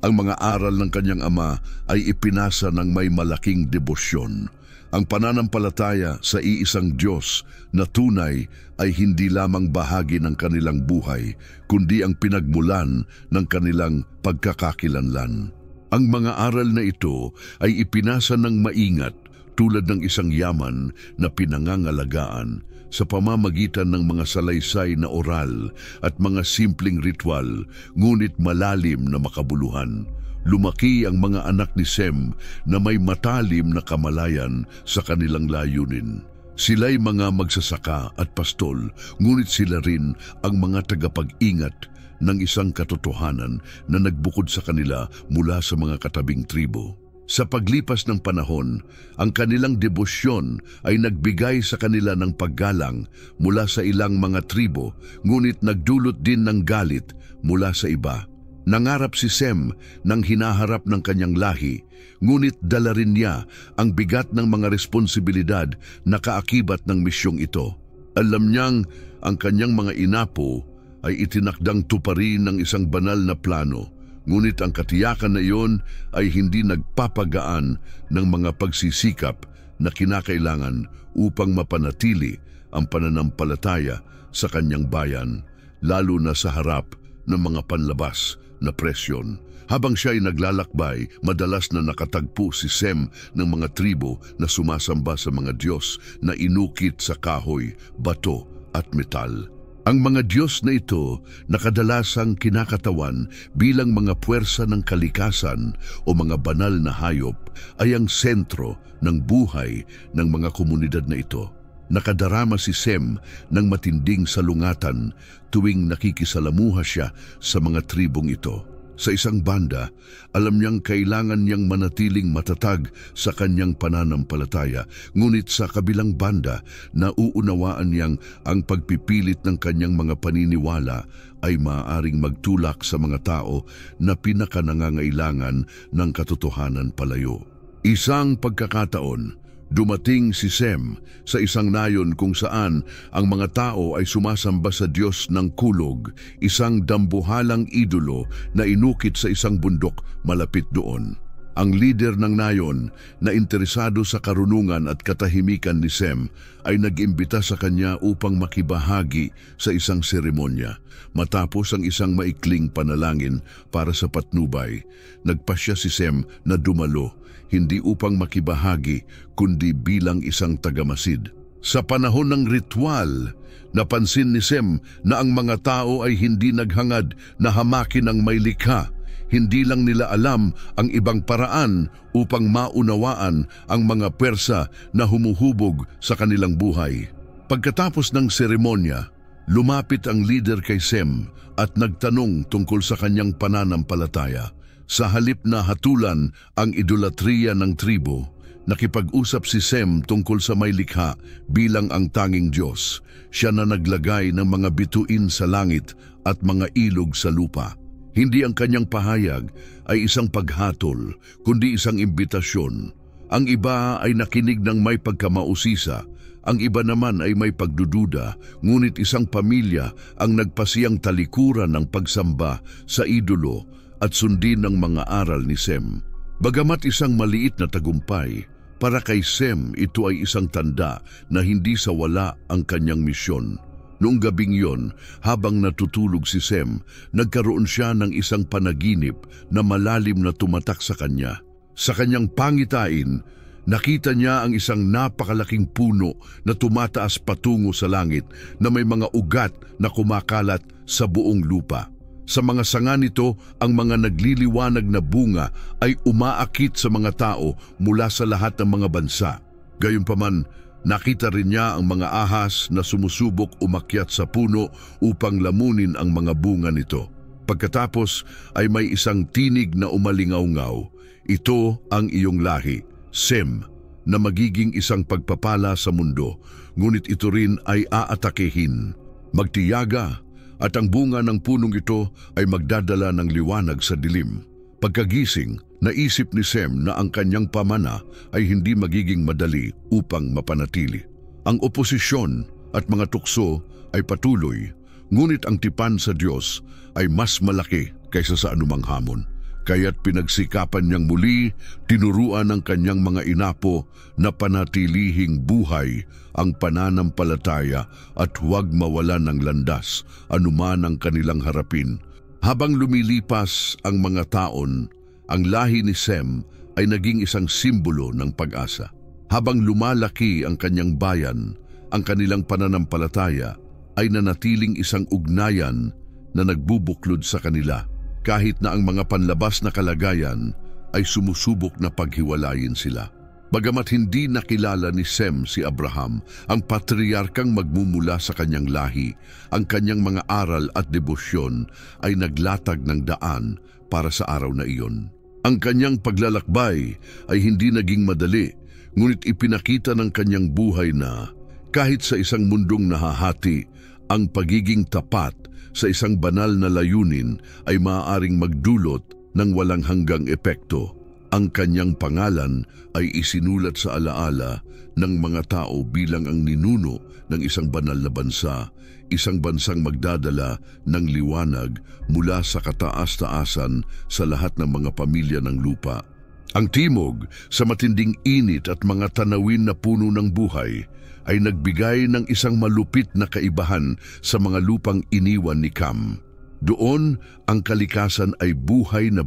ang mga aral ng kanyang ama ay ipinasa ng may malaking debosyon. Ang pananampalataya sa iisang Diyos na tunay ay hindi lamang bahagi ng kanilang buhay, kundi ang pinagmulan ng kanilang pagkakakilanlan. Ang mga aral na ito ay ipinasa ng maingat tulad ng isang yaman na pinangangalagaan sa pamamagitan ng mga salaysay na oral at mga simpleng ritual, ngunit malalim na makabuluhan. Lumaki ang mga anak ni Sem na may matalim na kamalayan sa kanilang layunin. Sila'y mga magsasaka at pastol, ngunit sila rin ang mga tagapag-ingat ng isang katotohanan na nagbukod sa kanila mula sa mga katabing tribo. Sa paglipas ng panahon, ang kanilang debosyon ay nagbigay sa kanila ng paggalang mula sa ilang mga tribo, ngunit nagdulot din ng galit mula sa iba. Nangarap si Sem ng hinaharap ng kanyang lahi, ngunit dala rin niya ang bigat ng mga responsibilidad na kaakibat ng misyong ito. Alam niyang ang kanyang mga inapo ay itinakdang tuparin ng isang banal na plano, ngunit ang katiyakan na iyon ay hindi nagpapagaan ng mga pagsisikap na kinakailangan upang mapanatili ang pananampalataya sa kanyang bayan, lalo na sa harap ng mga panlabas na presyon. Habang siya ay naglalakbay, madalas na nakatagpo si Sem ng mga tribo na sumasamba sa mga Diyos na inukit sa kahoy, bato at metal. Ang mga Diyos na ito na kadalasang kinakatawan bilang mga puwersa ng kalikasan o mga banal na hayop ay ang sentro ng buhay ng mga komunidad na ito. Nakadarama si Sem ng matinding salungatan tuwing nakikisalamuha siya sa mga tribong ito. Sa isang banda, alam niyang kailangan niyang manatiling matatag sa kanyang pananampalataya, ngunit sa kabilang banda, nauunawaan niyang ang pagpipilit ng kanyang mga paniniwala ay maaaring magtulak sa mga tao na pinakanangangailangan ng katotohanan palayo. Isang pagkakataon, dumating si Sem sa isang nayon kung saan ang mga tao ay sumasamba sa Diyos ng kulog, isang dambuhalang idolo na inukit sa isang bundok malapit doon. Ang lider ng nayon na interesado sa karunungan at katahimikan ni Sem ay nag-imbita sa kanya upang makibahagi sa isang seremonya. Matapos ang isang maikling panalangin para sa patnubay, nagpasya si Sem na dumalo, hindi upang makibahagi kundi bilang isang tagamasid. Sa panahon ng ritual, napansin ni Sem na ang mga tao ay hindi naghangad na hamakin ang may likha. Hindi lang nila alam ang ibang paraan upang maunawaan ang mga Persa na humuhubog sa kanilang buhay. Pagkatapos ng seremonya, lumapit ang leader kay Sem at nagtanong tungkol sa kanyang pananampalataya. Sa halip na hatulan ang idolatriya ng tribo, nakipag-usap si Sem tungkol sa may likha bilang ang tanging Diyos. Siya na naglagay ng mga bituin sa langit at mga ilog sa lupa. Hindi ang kanyang pahayag ay isang paghatol, kundi isang imbitasyon. Ang iba ay nakinig ng may pagkamausisa, ang iba naman ay may pagdududa, ngunit isang pamilya ang nagpasiyang talikuran ng pagsamba sa idolo at sundin ng mga aral ni Sem. Bagamat isang maliit na tagumpay, para kay Sem ito ay isang tanda na hindi sawala ang kanyang misyon. Noong gabing yon, habang natutulog si Sem, nagkaroon siya ng isang panaginip na malalim na tumatak sa kanya. Sa kanyang pangitain, nakita niya ang isang napakalaking puno na tumataas patungo sa langit na may mga ugat na kumakalat sa buong lupa. Sa mga sanga nito, ang mga nagliliwanag na bunga ay umaakit sa mga tao mula sa lahat ng mga bansa. Gayunpaman, nakita rin niya ang mga ahas na sumusubok umakyat sa puno upang lamunin ang mga bunga nito. Pagkatapos ay may isang tinig na umalingaw-ngaw. Ito ang iyong lahi, Sem, na magiging isang pagpapala sa mundo, ngunit ito rin ay aatakehin. Magtiyaga, at ang bunga ng punong ito ay magdadala ng liwanag sa dilim. Pagkagising, naisip ni Sem na ang kanyang pamana ay hindi magiging madali upang mapanatili. Ang oposisyon at mga tukso ay patuloy, ngunit ang tipan sa Diyos ay mas malaki kaysa sa anumang hamon. Kaya't pinagsikapan niyang muli, tinuruan ng kanyang mga inapo na panatilihing buhay ang pananampalataya at huwag mawalan ng landas anuman ang kanilang harapin. Habang lumilipas ang mga taon, ang lahi ni Sem ay naging isang simbolo ng pag-asa. Habang lumalaki ang kanyang bayan, ang kanilang pananampalataya ay nanatiling isang ugnayan na nagbubuklod sa kanila. Kahit na ang mga panlabas na kalagayan ay sumusubok na paghiwalayin sila. Bagamat hindi nakilala ni Sem si Abraham, ang patriarkang magmumula sa kanyang lahi, ang kanyang mga aral at debosyon ay naglatag ng daan para sa araw na iyon. Ang kanyang paglalakbay ay hindi naging madali, ngunit ipinakita ng kanyang buhay na kahit sa isang mundong nahahati, ang pagiging tapat sa isang banal na layunin ay maaaring magdulot ng walang hanggang epekto. Ang kanyang pangalan ay isinulat sa alaala ng mga tao bilang ang ninuno ng isang banal na bansa, isang bansang magdadala ng liwanag mula sa kataas-taasan sa lahat ng mga pamilya ng lupa. Ang timog, sa matinding init at mga tanawin na puno ng buhay, ay nagbigay ng isang malupit na kaibahan sa mga lupang iniwan ni Cam. Doon, ang kalikasan ay buhay na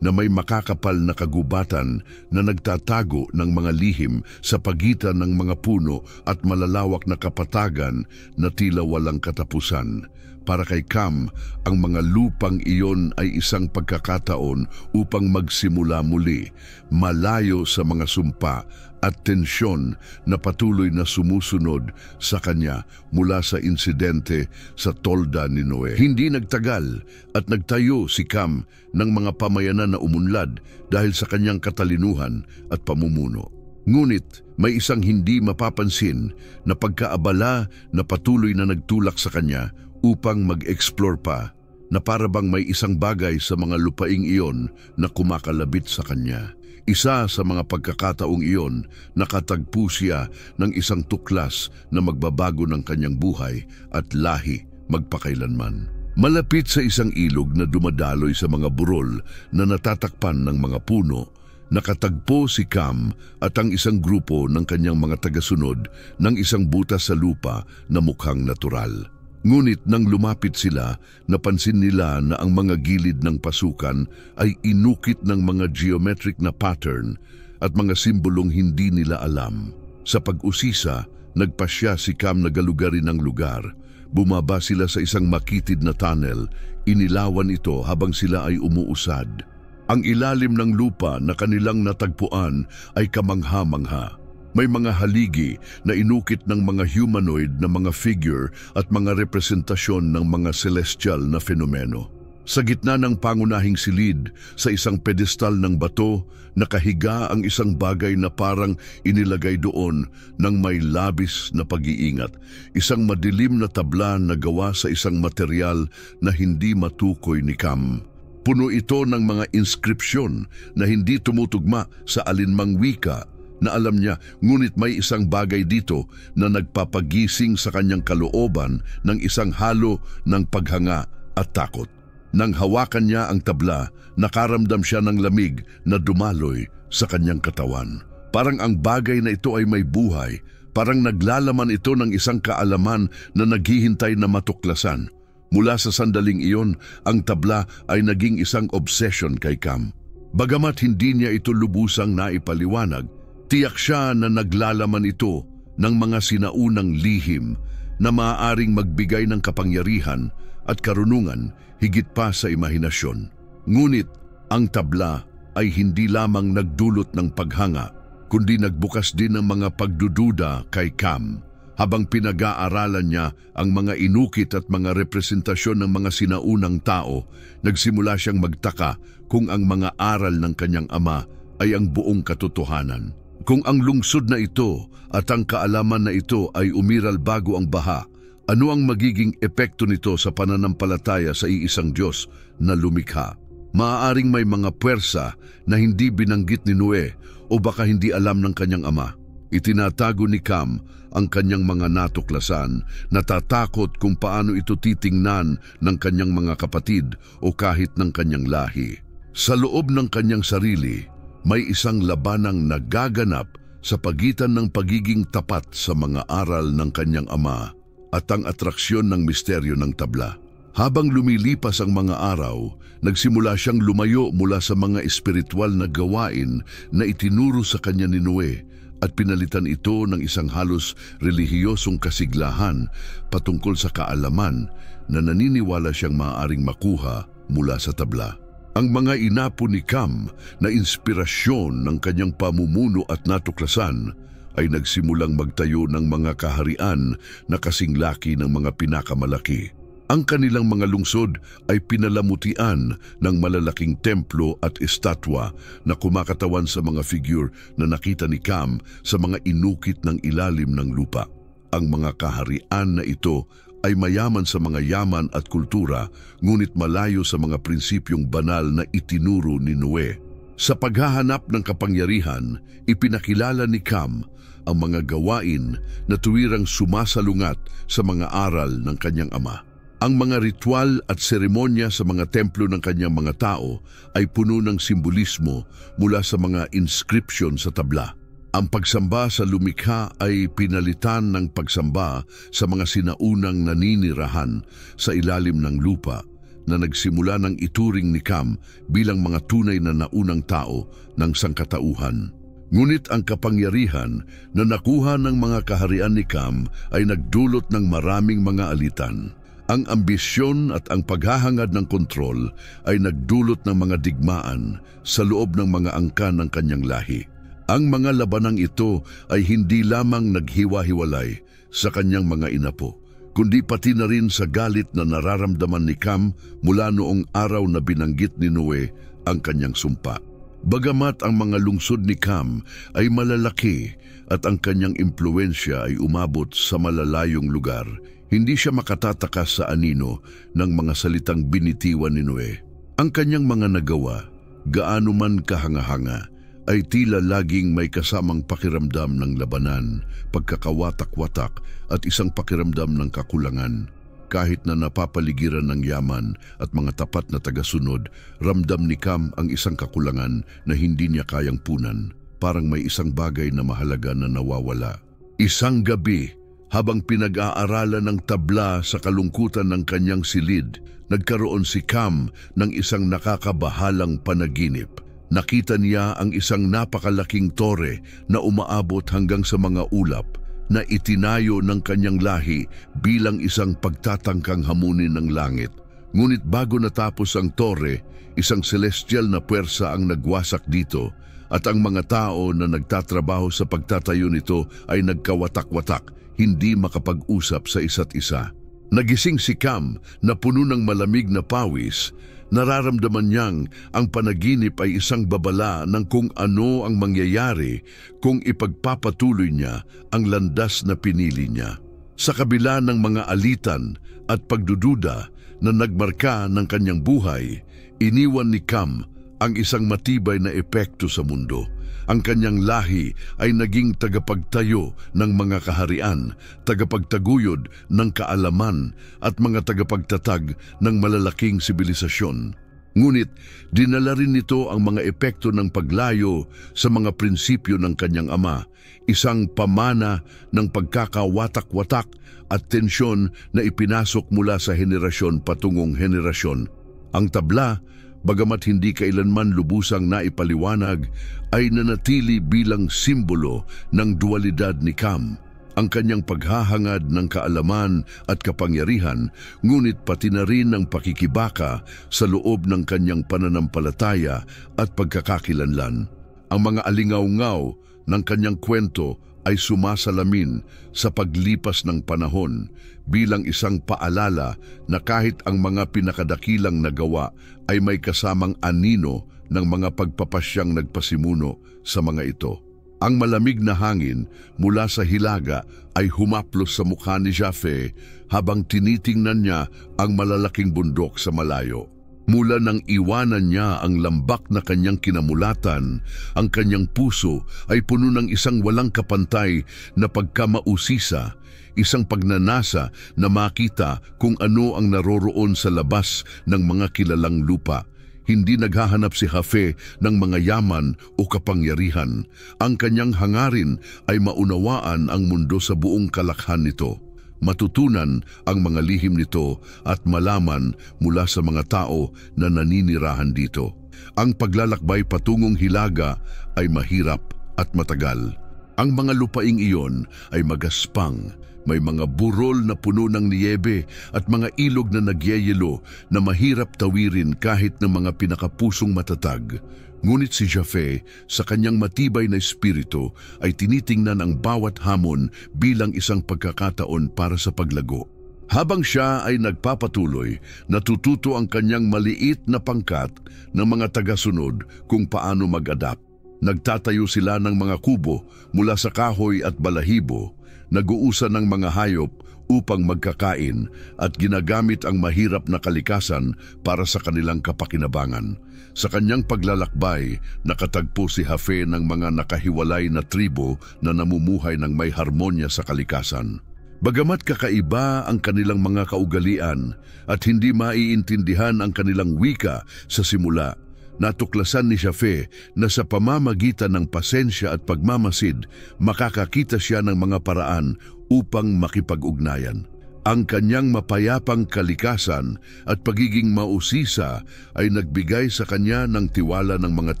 may makakapal na kagubatan na nagtatago ng mga lihim sa pagitan ng mga puno at malalawak na kapatagan na tila walang katapusan. Para kay Cam, ang mga lupang iyon ay isang pagkakataon upang magsimula muli, malayo sa mga sumpa at tensyon na patuloy na sumusunod sa kanya mula sa insidente sa tolda ni Noe. Hindi nagtagal at nagtayo si Cam ng mga pamayanan na umunlad dahil sa kanyang katalinuhan at pamumuno. Ngunit may isang hindi mapapansin na pagkaabala na patuloy na nagtulak sa kanya upang mag-explore pa, na para bang may isang bagay sa mga lupaing iyon na kumakalabit sa kanya. Isa sa mga pagkakataong iyon, nakatagpo siya ng isang tuklas na magbabago ng kanyang buhay at lahi magpakailanman. Malapit sa isang ilog na dumadaloy sa mga burol na natatakpan ng mga puno, nakatagpo si Cam at ang isang grupo ng kanyang mga tagasunod ng isang butas sa lupa na mukhang natural. Ngunit nang lumapit sila, napansin nila na ang mga gilid ng pasukan ay inukit ng mga geometric na pattern at mga simbolong hindi nila alam. Sa pag-usisa, nagpasya si Cam na galugarin ang lugar. Bumaba sila sa isang makitid na tunnel, inilawan ito habang sila ay umuusad. Ang ilalim ng lupa na kanilang natagpuan ay kamangha-mangha. May mga haligi na inukit ng mga humanoid na mga figure at mga representasyon ng mga celestial na fenomeno. Sa gitna ng pangunahing silid, sa isang pedestal ng bato, nakahiga ang isang bagay na parang inilagay doon ng may labis na pag-iingat. Isang madilim na tabla na gawa sa isang material na hindi matukoy ni Cam. Puno ito ng mga inskripsyon na hindi tumutugma sa alinmang wika na alam niya, ngunit may isang bagay dito na nagpapagising sa kanyang kalooban ng isang halo ng paghanga at takot. Nang hawakan niya ang tabla, nakaramdam siya ng lamig na dumaloy sa kanyang katawan. Parang ang bagay na ito ay may buhay, parang naglalaman ito ng isang kaalaman na naghihintay na matuklasan. Mula sa sandaling iyon, ang tabla ay naging isang obsession kay Cam. Bagamat hindi niya ito lubusang naipaliwanag, tiyak siya na naglalaman ito ng mga sinaunang lihim na maaaring magbigay ng kapangyarihan at karunungan higit pa sa imahinasyon. Ngunit ang tabla ay hindi lamang nagdulot ng paghanga, kundi nagbukas din ng mga pagdududa kay Cam. Habang pinag-aaralan niya ang mga inukit at mga representasyon ng mga sinaunang tao, nagsimula siyang magtaka kung ang mga aral ng kanyang ama ay ang buong katotohanan. Kung ang lungsod na ito at ang kaalaman na ito ay umiral bago ang baha, ano ang magiging epekto nito sa pananampalataya sa iisang Diyos na lumikha? Maaaring may mga puwersa na hindi binanggit ni Noe o baka hindi alam ng kanyang ama. Itinatago ni Cam ang kanyang mga natuklasan, natatakot kung paano ito titingnan ng kanyang mga kapatid o kahit ng kanyang lahi. Sa loob ng kanyang sarili, may isang labanang nagaganap sa pagitan ng pagiging tapat sa mga aral ng kanyang ama at ang atraksyon ng misteryo ng tabla. Habang lumilipas ang mga araw, nagsimula siyang lumayo mula sa mga espiritual na gawain na itinuro sa kanya ni Noe at pinalitan ito ng isang halos relihiyosong kasiglahan patungkol sa kaalaman na naniniwala siyang maaaring makuha mula sa tabla. Ang mga inapo ni Cam na inspirasyon ng kanyang pamumuno at natuklasan ay nagsimulang magtayo ng mga kaharian na kasing laki ng mga pinakamalaki. Ang kanilang mga lungsod ay pinalamutian ng malalaking templo at estatwa na kumakatawan sa mga figure na nakita ni Cam sa mga inukit ng ilalim ng lupa. Ang mga kaharian na ito ay mayaman sa mga yaman at kultura, ngunit malayo sa mga prinsipyong banal na itinuro ni Noe. Sa paghahanap ng kapangyarihan, ipinakilala ni Cam ang mga gawain na tuwirang sumasalungat sa mga aral ng kanyang ama. Ang mga ritual at seremonya sa mga templo ng kanyang mga tao ay puno ng simbolismo mula sa mga inscription sa tabla. Ang pagsamba sa lumikha ay pinalitan ng pagsamba sa mga sinaunang naninirahan sa ilalim ng lupa na nagsimula ng ituring ni Cam bilang mga tunay na naunang tao ng sangkatauhan. Ngunit ang kapangyarihan na nakuha ng mga kaharian ni Cam ay nagdulot ng maraming mga alitan. Ang ambisyon at ang paghahangad ng kontrol ay nagdulot ng mga digmaan sa loob ng mga angkan ng kanyang lahi. Ang mga labanang ito ay hindi lamang naghiwa-hiwalay sa kanyang mga inapo, kundi pati na rin sa galit na nararamdaman ni Cam mula noong araw na binanggit ni Noe ang kanyang sumpa. Bagamat ang mga lungsod ni Cam ay malalaki at ang kanyang impluensya ay umabot sa malalayong lugar, hindi siya makatatakas sa anino ng mga salitang binitiwan ni Noe. Ang kanyang mga nagawa, gaano man kahanga-hanga, ay tila laging may kasamang pakiramdam ng labanan, pagkakawatak-watak at isang pakiramdam ng kakulangan. Kahit na napapaligiran ng yaman at mga tapat na tagasunod, ramdam ni Cam ang isang kakulangan na hindi niya kayang punan. Parang may isang bagay na mahalaga na nawawala. Isang gabi, habang pinag-aaralan ng tabla sa kalungkutan ng kanyang silid, nagkaroon si Cam ng isang nakakabahalang panaginip. Nakita niya ang isang napakalaking tore na umaabot hanggang sa mga ulap, na itinayo ng kanyang lahi bilang isang pagtatangkang hamunin ng langit. Ngunit bago natapos ang tore, isang celestial na puwersa ang nagwasak dito, at ang mga tao na nagtatrabaho sa pagtatayo nito ay nagkawatak-watak, hindi makapag-usap sa isa't isa. Nagising si Cam na puno ng malamig na pawis. Nararamdaman niyang ang panaginip ay isang babala ng kung ano ang mangyayari kung ipagpapatuloy niya ang landas na pinili niya. Sa kabila ng mga alitan at pagdududa na nagmarka ng kanyang buhay, iniwan ni Cam ang isang matibay na epekto sa mundo. Ang kanyang lahi ay naging tagapagtayo ng mga kaharian, tagapagtaguyod ng kaalaman at mga tagapagtatag ng malalaking sibilisasyon. Ngunit dinala rin nito ang mga epekto ng paglayo sa mga prinsipyo ng kanyang ama, isang pamana ng pagkakawatak-watak at tensyon na ipinasok mula sa henerasyon patungong henerasyon. Ang tabla, bagamat hindi kailanman lubusang naipaliwanag, ay nanatili bilang simbolo ng dualidad ni Cam, ang kanyang paghahangad ng kaalaman at kapangyarihan, ngunit pati na rin ang pakikibaka sa loob ng kanyang pananampalataya at pagkakakilanlan. Ang mga alingaw-ngaw ng kanyang kwento ay sumasalamin sa paglipas ng panahon bilang isang paalala na kahit ang mga pinakadakilang nagawa ay may kasamang anino ng mga pagpapasyang nagpasimuno sa mga ito. Ang malamig na hangin mula sa hilaga ay humaplos sa mukha ni Jaffe habang tinitingnan niya ang malalaking bundok sa malayo. Mula nang iwanan niya ang lambak na kanyang kinamulatan, ang kanyang puso ay puno ng isang walang kapantay na pagkamausisa, isang pagnanasa na makita kung ano ang naroroon sa labas ng mga kilalang lupa. Hindi naghahanap si Jaffe ng mga yaman o kapangyarihan. Ang kanyang hangarin ay maunawaan ang mundo sa buong kalakhan nito, matutunan ang mga lihim nito at malaman mula sa mga tao na naninirahan dito. Ang paglalakbay patungong hilaga ay mahirap at matagal. Ang mga lupaing iyon ay magaspang, may mga burol na puno ng niyebe at mga ilog na nagyayelo na mahirap tawirin kahit ng mga pinakapusong matatag. Ngunit si Jaffe, sa kanyang matibay na espiritu, ay tinitingnan ang bawat hamon bilang isang pagkakataon para sa paglago. Habang siya ay nagpapatuloy, natututo ang kanyang maliit na pangkat ng mga tagasunod kung paano mag-adapt. Nagtatayo sila ng mga kubo mula sa kahoy at balahibo, nag-uusa ng mga hayop upang magkakain at ginagamit ang mahirap na kalikasan para sa kanilang kapakinabangan. Sa kanyang paglalakbay, nakatagpo si Jaffe ng mga nakahiwalay na tribo na namumuhay ng may harmonya sa kalikasan. Bagamat kakaiba ang kanilang mga kaugalian at hindi maiintindihan ang kanilang wika sa simula, natuklasan ni Jaffe na sa pamamagitan ng pasensya at pagmamasid, makakakita siya ng mga paraan upang makipag-ugnayan. Ang kanyang mapayapang kalikasan at pagiging mausisa ay nagbigay sa kanya ng tiwala ng mga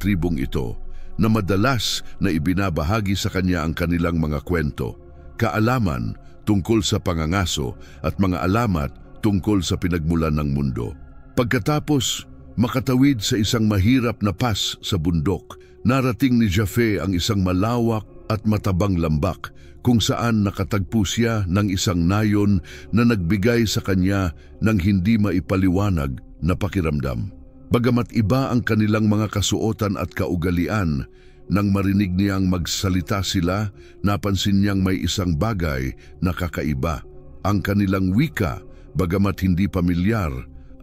tribong ito, na madalas na ibinabahagi sa kanya ang kanilang mga kwento, kaalaman tungkol sa pangangaso at mga alamat tungkol sa pinagmulan ng mundo. Pagkatapos makatawid sa isang mahirap na pas sa bundok, narating ni Jaffe ang isang malawak at matabang lambak kung saan nakatagpo siya ng isang nayon na nagbigay sa kanya ng hindi maipaliwanag na pakiramdam. Bagamat iba ang kanilang mga kasuotan at kaugalian, nang marinig niyang magsalita sila, napansin niyang may isang bagay na kakaiba. Ang kanilang wika, bagamat hindi pamilyar,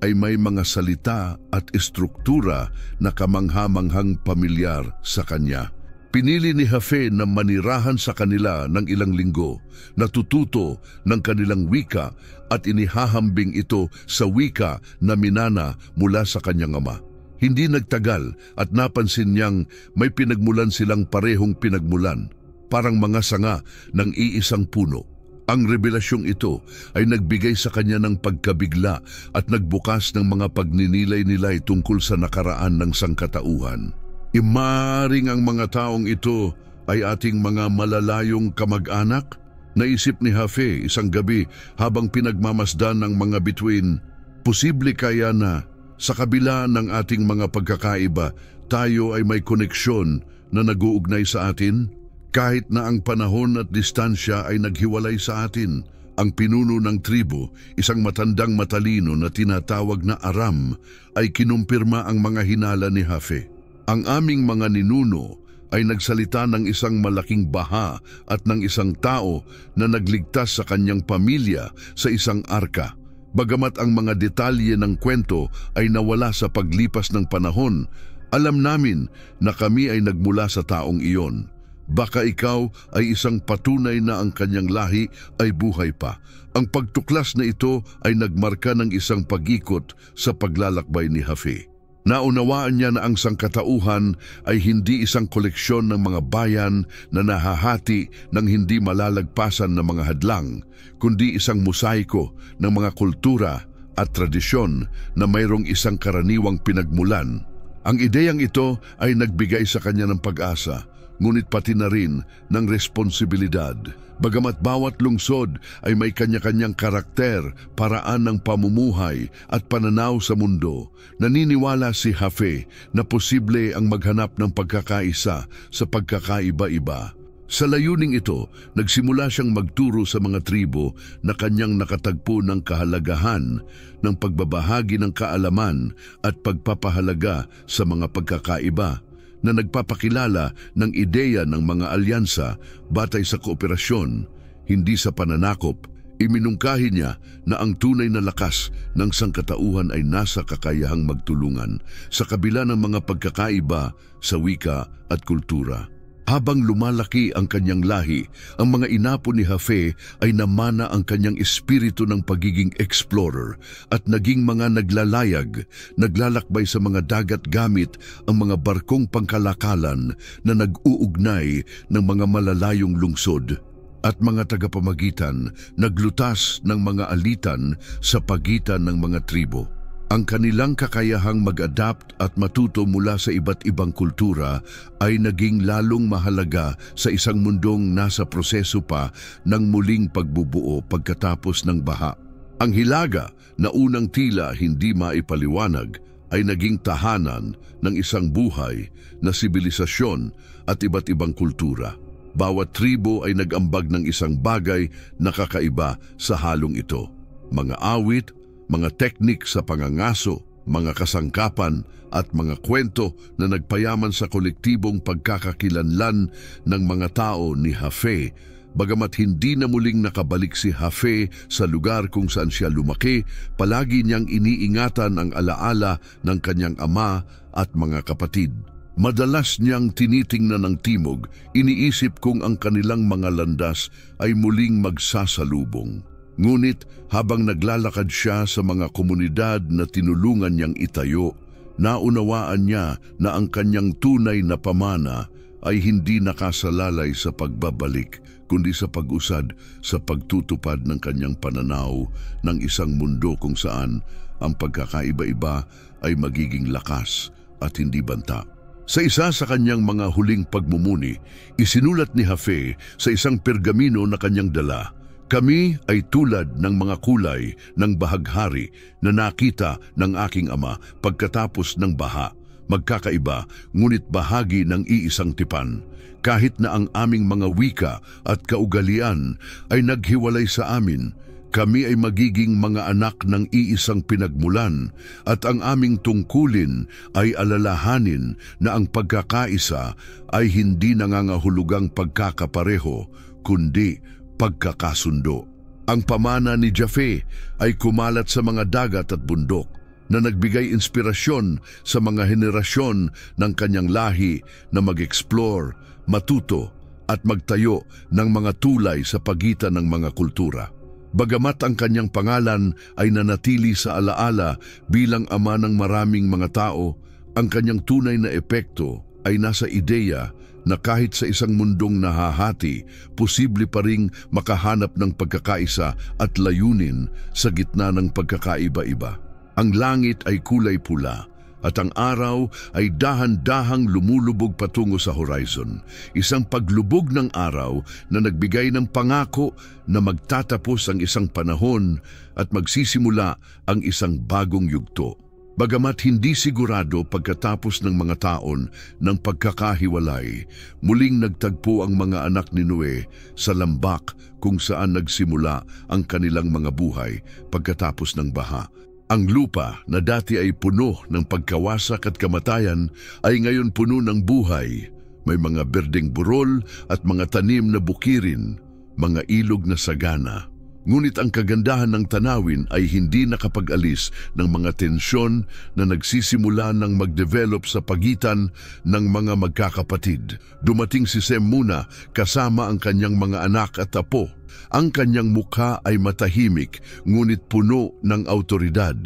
ay may mga salita at estruktura na kamangha-manghang pamilyar sa kanya. Pinili ni Jafe na manirahan sa kanila ng ilang linggo, natututo ng kanilang wika at inihahambing ito sa wika na minana mula sa kanyang ama. Hindi nagtagal at napansin niyang may pinagmulan silang parehong pinagmulan, parang mga sanga ng iisang puno. Ang revelasyong ito ay nagbigay sa kanya ng pagkabigla at nagbukas ng mga pagninilay-nilay tungkol sa nakaraan ng sangkatauhan. Imaring ang mga taong ito ay ating mga malalayong kamag-anak? Naisip ni Jafe isang gabi habang pinagmamasdan ng mga bituin. Posible kaya na sa kabila ng ating mga pagkakaiba, tayo ay may koneksyon na nag-uugnay sa atin? Kahit na ang panahon at distansya ay naghiwalay sa atin, ang pinuno ng tribo, isang matandang matalino na tinatawag na Aram, ay kinumpirma ang mga hinala ni Jafe. Ang aming mga ninuno ay nagsalita ng isang malaking baha at ng isang tao na nagligtas sa kanyang pamilya sa isang arka. Bagamat ang mga detalye ng kwento ay nawala sa paglipas ng panahon, alam namin na kami ay nagmula sa taong iyon. Baka ikaw ay isang patunay na ang kanyang lahi ay buhay pa. Ang pagtuklas na ito ay nagmarka ng isang pag-ikot sa paglalakbay ni Jafe. Naunawaan niya na ang sangkatauhan ay hindi isang koleksyon ng mga bayan na nahahati ng hindi malalagpasan na mga hadlang, kundi isang mosaiko ng mga kultura at tradisyon na mayroong isang karaniwang pinagmulan. Ang ideyang ito ay nagbigay sa kanya ng pag-asa, ngunit pati na rin ng responsibilidad. Bagamat bawat lungsod ay may kanya-kanyang karakter, paraan ng pamumuhay at pananaw sa mundo, naniniwala si Jafe na posible ang maghanap ng pagkakaisa sa pagkakaiba-iba. Sa layuning ito, nagsimula siyang magturo sa mga tribo na kanyang nakatagpo ng kahalagahan ng pagbabahagi ng kaalaman at pagpapahalaga sa mga pagkakaiba, na nagpapakilala ng ideya ng mga alyansa batay sa kooperasyon, hindi sa pananakop. Iminungkahi niya na ang tunay na lakas ng sangkatauhan ay nasa kakayahang magtulungan sa kabila ng mga pagkakaiba sa wika at kultura. Habang lumalaki ang kanyang lahi, ang mga inapo ni Jafe ay namana ang kanyang espiritu ng pagiging explorer at naging mga naglalayag, naglalakbay sa mga dagat gamit ang mga barkong pangkalakalan na nag-uugnay ng mga malalayong lungsod. At mga tagapamagitan naglutas ng mga alitan sa pagitan ng mga tribo. Ang kanilang kakayahang mag-adapt at matuto mula sa iba't ibang kultura ay naging lalong mahalaga sa isang mundong nasa proseso pa ng muling pagbubuo pagkatapos ng baha. Ang hilaga na unang tila hindi maipaliwanag ay naging tahanan ng isang buhay na sibilisasyon at iba't ibang kultura. Bawat tribo ay nag-ambag ng isang bagay na kakaiba sa halong ito. Mga awit, mga teknik sa pangangaso, mga kasangkapan at mga kwento na nagpayaman sa kolektibong pagkakakilanlan ng mga tao ni Jafe. Bagamat hindi na muling nakabalik si Jafe sa lugar kung saan siya lumaki, palagi niyang iniingatan ang alaala ng kanyang ama at mga kapatid. Madalas niyang tinitingnan ng timog, iniisip kung ang kanilang mga landas ay muling magsasalubong. Ngunit habang naglalakad siya sa mga komunidad na tinulungan niyang itayo, naunawaan niya na ang kanyang tunay na pamana ay hindi nakasalalay sa pagbabalik, kundi sa pag-usad sa pagtutupad ng kanyang pananaw ng isang mundo kung saan ang pagkakaiba-iba ay magiging lakas at hindi banta. Sa isa sa kanyang mga huling pagmumuni, isinulat ni Jafe sa isang pergamino na kanyang dala, "Kami ay tulad ng mga kulay ng bahaghari na nakita ng aking ama pagkatapos ng baha, magkakaiba ngunit bahagi ng iisang tipan. Kahit na ang aming mga wika at kaugalian ay naghiwalay sa amin, kami ay magiging mga anak ng iisang pinagmulan at ang aming tungkulin ay alalahanin na ang pagkakaisa ay hindi nangangahulugang pagkakapareho, kundi pagkakasundo." Ang pamana ni Jafe ay kumalat sa mga dagat at bundok. na nagbigay inspirasyon sa mga henerasyon ng kanyang lahi na mag-explore, matuto at magtayo ng mga tulay sa pagitan ng mga kultura. Bagamat ang kanyang pangalan ay nanatili sa alaala bilang ama ng maraming mga tao, ang kanyang tunay na epekto ay nasa ideya na kahit sa isang mundong nahahati, posible pa ring makahanap ng pagkakaisa at layunin sa gitna ng pagkakaiba-iba. Ang langit ay kulay pula at ang araw ay dahan-dahang lumulubog patungo sa horizon. Isang paglubog ng araw na nagbigay ng pangako na magtatapos ang isang panahon at magsisimula ang isang bagong yugto. Bagamat hindi sigurado pagkatapos ng mga taon ng pagkakahiwalay, muling nagtagpo ang mga anak ni Noe sa lambak kung saan nagsimula ang kanilang mga buhay pagkatapos ng baha. Ang lupa na dati ay puno ng pagkawasak at kamatayan ay ngayon puno ng buhay. May mga berdeng burol at mga tanim na bukirin, mga ilog na sagana. Ngunit ang kagandahan ng tanawin ay hindi nakapag-alis ng mga tensyon na nagsisimula ng mag-develop sa pagitan ng mga magkakapatid. Dumating si Sem muna kasama ang kanyang mga anak at apo. Ang kanyang mukha ay matahimik ngunit puno ng autoridad.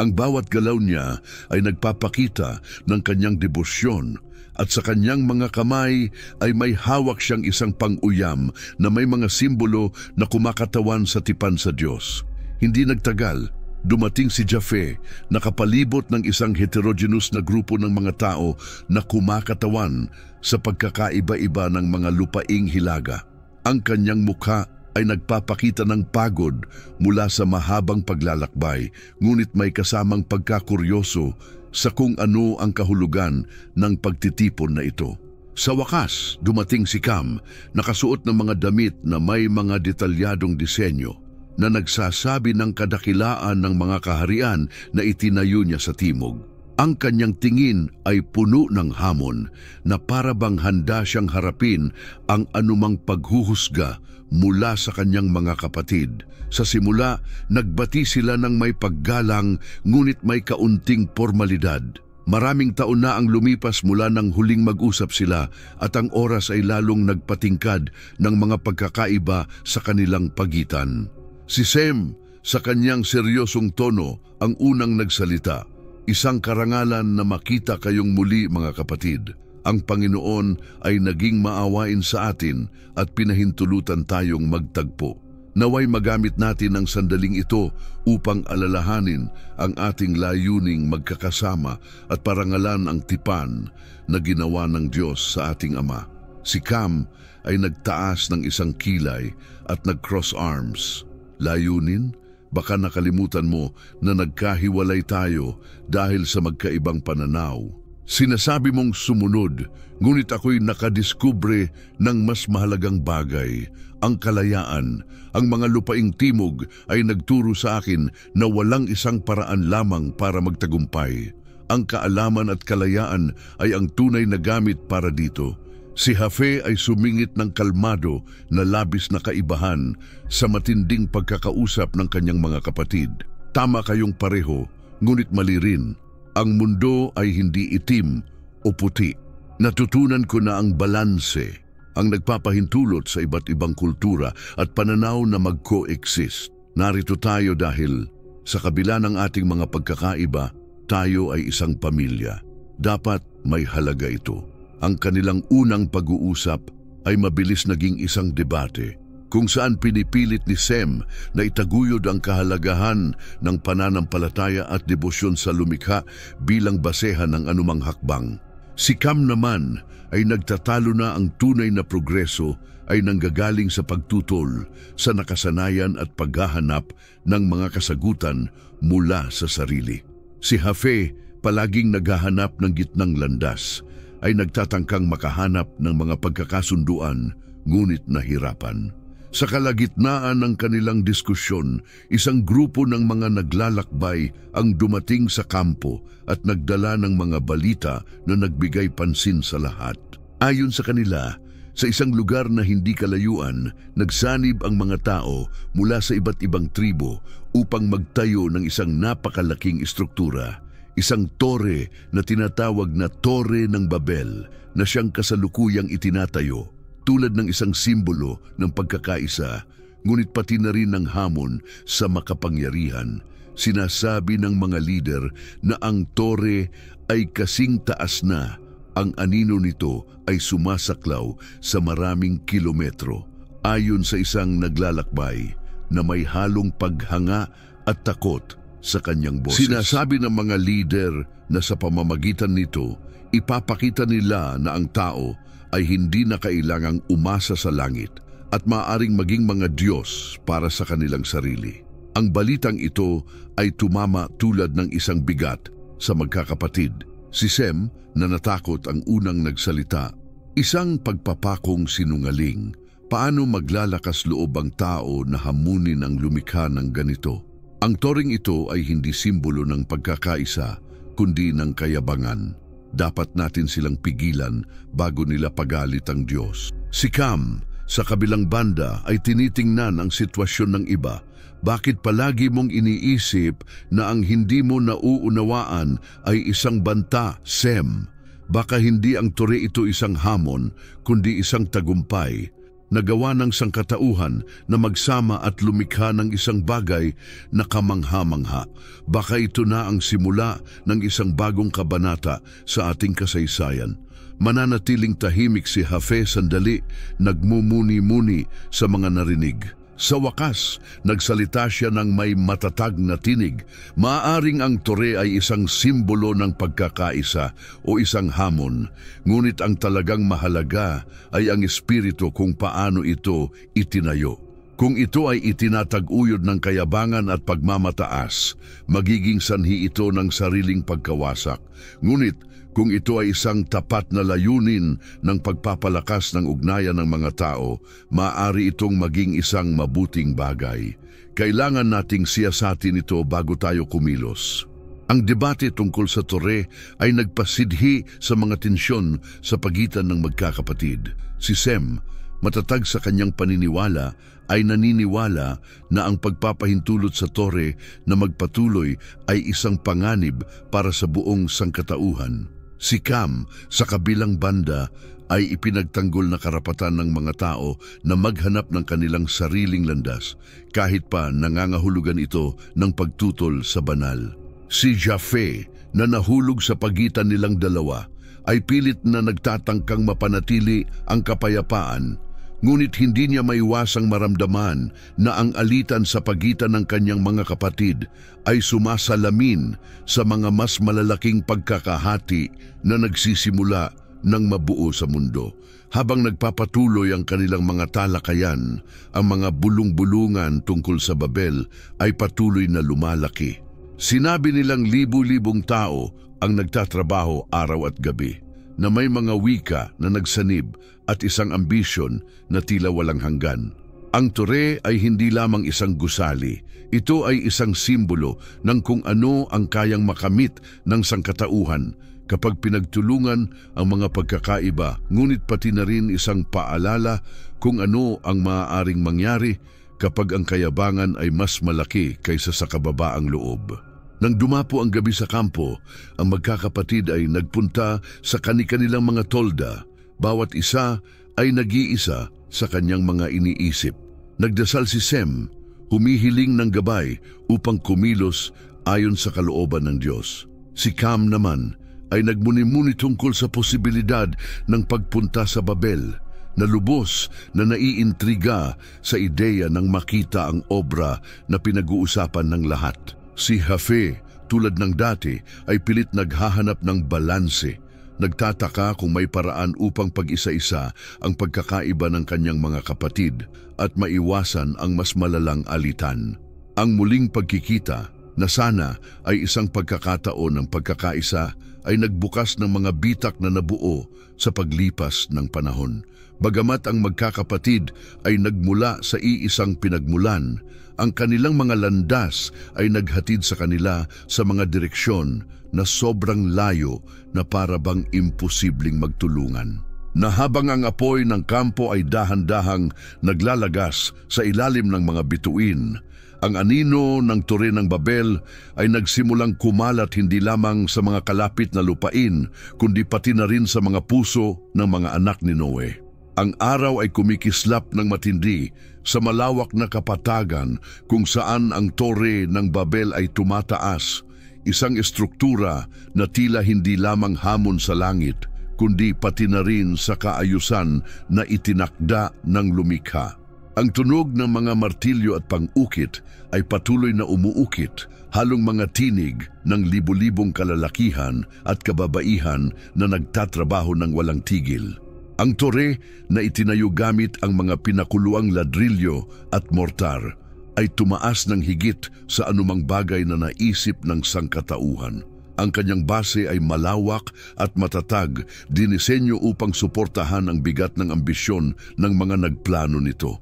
Ang bawat galaw niya ay nagpapakita ng kanyang debosyon at sa kanyang mga kamay ay may hawak siyang isang pang-uyam na may mga simbolo na kumakatawan sa tipan sa Diyos. Hindi nagtagal, dumating si Japhet na kapalibot ng isang heterogeneous na grupo ng mga tao na kumakatawan sa pagkakaiba-iba ng mga lupaing hilaga. Ang kanyang mukha ay nagpapakita ng pagod mula sa mahabang paglalakbay, ngunit may kasamang pagkakuryoso sa kung ano ang kahulugan ng pagtitipon na ito. Sa wakas, dumating si Cam, nakasuot ng mga damit na may mga detalyadong disenyo na nagsasabi ng kadakilaan ng mga kaharian na itinayo niya sa timog. Ang kanyang tingin ay puno ng hamon na para bang handa siyang harapin ang anumang paghuhusga mula sa kanyang mga kapatid. Sa simula, nagbati sila ng may paggalang ngunit may kaunting formalidad. Maraming taon na ang lumipas mula nang huling mag-usap sila at ang oras ay lalong nagpatingkad ng mga pagkakaiba sa kanilang pagitan. Si Sem, sa kanyang seryosong tono, ang unang nagsalita. Isang karangalan na makita kayong muli mga kapatid. Ang Panginoon ay naging maawain sa atin at pinahintulutan tayong magtagpo. Naway magamit natin ang sandaling ito upang alalahanin ang ating layuning magkakasama at parangalan ang tipan na ginawa ng Diyos sa ating Ama. Si Cam ay nagtaas ng isang kilay at nag-cross arms. Layunin? Baka nakalimutan mo na nagkahiwalay tayo dahil sa magkaibang pananaw. Sinasabi mong sumunod, ngunit ako'y nakadiskubre ng mas mahalagang bagay, ang kalayaan. Ang mga lupaing timog ay nagturo sa akin na walang isang paraan lamang para magtagumpay. Ang kaalaman at kalayaan ay ang tunay na gamit para dito. Si Japhet ay sumingit ng kalmado na labis na kaibahan sa matinding pagkakausap ng kanyang mga kapatid. Tama kayong pareho, ngunit mali rin. Ang mundo ay hindi itim o puti. Natutunan ko na ang balanse, ang nagpapahintulot sa iba't ibang kultura at pananaw na mag-coexist. Narito tayo dahil sa kabila ng ating mga pagkakaiba, tayo ay isang pamilya. Dapat may halaga ito. Ang kanilang unang pag-uusap ay mabilis naging isang debate kung saan pinipilit ni Sem na itaguyod ang kahalagahan ng pananampalataya at debosyon sa lumikha bilang basehan ng anumang hakbang. Si Cam naman ay nagtatalo na ang tunay na progreso ay nanggagaling sa pagtutol sa nakasanayan at paghahanap ng mga kasagutan mula sa sarili. Si Japhet, palaging naghahanap ng gitnang landas, ay nagtatangkang makahanap ng mga pagkakasunduan ngunit nahirapan. Sa kalagitnaan ng kanilang diskusyon, isang grupo ng mga naglalakbay ang dumating sa kampo at nagdala ng mga balita na nagbigay pansin sa lahat. Ayon sa kanila, Sa isang lugar na hindi kalayuan, nagsanib ang mga tao mula sa iba't ibang tribo upang magtayo ng isang napakalaking istruktura. Isang tore na tinatawag na Tore ng Babel na siyang kasalukuyang itinatayo tulad ng isang simbolo ng pagkakaisa, ngunit pati na rin ng hamon sa makapangyarihan. Sinasabi ng mga lider na ang tore ay kasing taas na, ang anino nito ay sumasaklaw sa maraming kilometro. Ayon sa isang naglalakbay na may halong paghanga at takot sa kanyang boses. Sinasabi ng mga lider na sa pamamagitan nito, ipapakita nila na ang tao ay hindi na kailangang umasa sa langit at maaaring maging mga Diyos para sa kanilang sarili. Ang balitang ito ay tumama tulad ng isang bigat sa magkakapatid. Si Sem na natakot ang unang nagsalita. Isang pagpapakong sinungaling. Paano maglalakas loob ang tao na hamunin ang lumikha ng ganito? Ang toring ito ay hindi simbolo ng pagkakaisa, kundi ng kayabangan. Dapat natin silang pigilan bago nila pagalit ang Diyos. Si Cam, sa kabilang banda, ay tinitingnan ang sitwasyon ng iba. Bakit palagi mong iniisip na ang hindi mo nauunawaan ay isang banta, Sem? Baka hindi ang tore ito isang hamon, kundi isang tagumpay, nagawa ng sangkatauhan na magsama at lumikha ng isang bagay na kamangha-mangha. Baka ito na ang simula ng isang bagong kabanata sa ating kasaysayan. Mananatiling tahimik si Jafe sandali, nagmumuni-muni sa mga narinig. Sa wakas, nagsalita siya ng may matatag na tinig. Maaaring ang tore ay isang simbolo ng pagkakaisa o isang hamon, ngunit ang talagang mahalaga ay ang espiritu kung paano ito itinayo. Kung ito ay itinatag-uyod ng kayabangan at pagmamataas, magiging sanhi ito ng sariling pagkawasak. Ngunit kung ito ay isang tapat na layunin ng pagpapalakas ng ugnayan ng mga tao, maaari itong maging isang mabuting bagay. Kailangan nating siyasatin ito bago tayo kumilos. Ang debate tungkol sa tore ay nagpasidhi sa mga tensyon sa pagitan ng magkakapatid. Si Sem, matatag sa kanyang paniniwala, ay naniniwala na ang pagpapahintulot sa tore na magpatuloy ay isang panganib para sa buong sangkatauhan. Si Cam, sa kabilang banda, ay ipinagtanggol na karapatan ng mga tao na maghanap ng kanilang sariling landas, kahit pa nangangahulugan ito ng pagtutol sa banal. Si Jafe, na nahulog sa pagitan nilang dalawa, ay pilit na nagtatangkang mapanatili ang kapayapaan, ngunit hindi niya maiwasang maramdaman na ang alitan sa pagitan ng kanyang mga kapatid ay sumasalamin sa mga mas malalaking pagkakahati na nagsisimula ng mabuo sa mundo. Habang nagpapatuloy ang kanilang mga talakayan, ang mga bulong-bulungan tungkol sa Babel ay patuloy na lumalaki. Sinabi nilang libu-libong tao ang nagtatrabaho araw at gabi, na may mga wika na nagsanib at isang ambisyon na tila walang hanggan. Ang tore ay hindi lamang isang gusali. Ito ay isang simbolo ng kung ano ang kayang makamit ng sangkatauhan kapag pinagtulungan ang mga pagkakaiba, ngunit pati na rin isang paalala kung ano ang maaaring mangyari kapag ang kayabangan ay mas malaki kaysa sa kababaang loob. Nang dumapo ang gabi sa kampo, ang magkakapatid ay nagpunta sa kani-kanilang mga tolda. Bawat isa ay nag-iisa sa kanyang mga iniisip. Nagdasal si Sem, humihiling ng gabay upang kumilos ayon sa kalooban ng Diyos. Si Cam naman ay nagmuni-muni tungkol sa posibilidad ng pagpunta sa Babel, na lubos na naiintriga sa ideya ng makita ang obra na pinag-uusapan ng lahat. Si Jafe, tulad ng dati, ay pilit naghahanap ng balanse. Nagtataka kung may paraan upang pag-isa-isa ang pagkakaiba ng kanyang mga kapatid at maiwasan ang mas malalang alitan. Ang muling pagkikita, na sana ay isang pagkakataon ng pagkakaisa, ay nagbukas ng mga bitak na nabuo sa paglipas ng panahon. Bagamat ang magkakapatid ay nagmula sa iisang pinagmulan, ang kanilang mga landas ay naghatid sa kanila sa mga direksyon na sobrang layo na para bang imposibleng magtulungan. na habang ang apoy ng kampo ay dahan-dahang naglalagas sa ilalim ng mga bituin, ang anino ng Tore ng Babel ay nagsimulang kumalat hindi lamang sa mga kalapit na lupain, kundi pati na rin sa mga puso ng mga anak ni Noe. Ang araw ay kumikislap ng matindi sa malawak na kapatagan kung saan ang Tore ng Babel ay tumataas, isang estruktura na tila hindi lamang hamon sa langit, kundi pati na rin sa kaayusan na itinakda ng lumikha. Ang tunog ng mga martilyo at pang-ukit ay patuloy na umuukit, halong mga tinig ng libu-libong kalalakihan at kababaihan na nagtatrabaho ng walang tigil. Ang tore na itinayo gamit ang mga pinakuluang ladrilyo at mortar ay tumaas ng higit sa anumang bagay na naisip ng sangkatauhan. Ang kanyang base ay malawak at matatag, dinisenyo upang suportahan ang bigat ng ambisyon ng mga nagplano nito.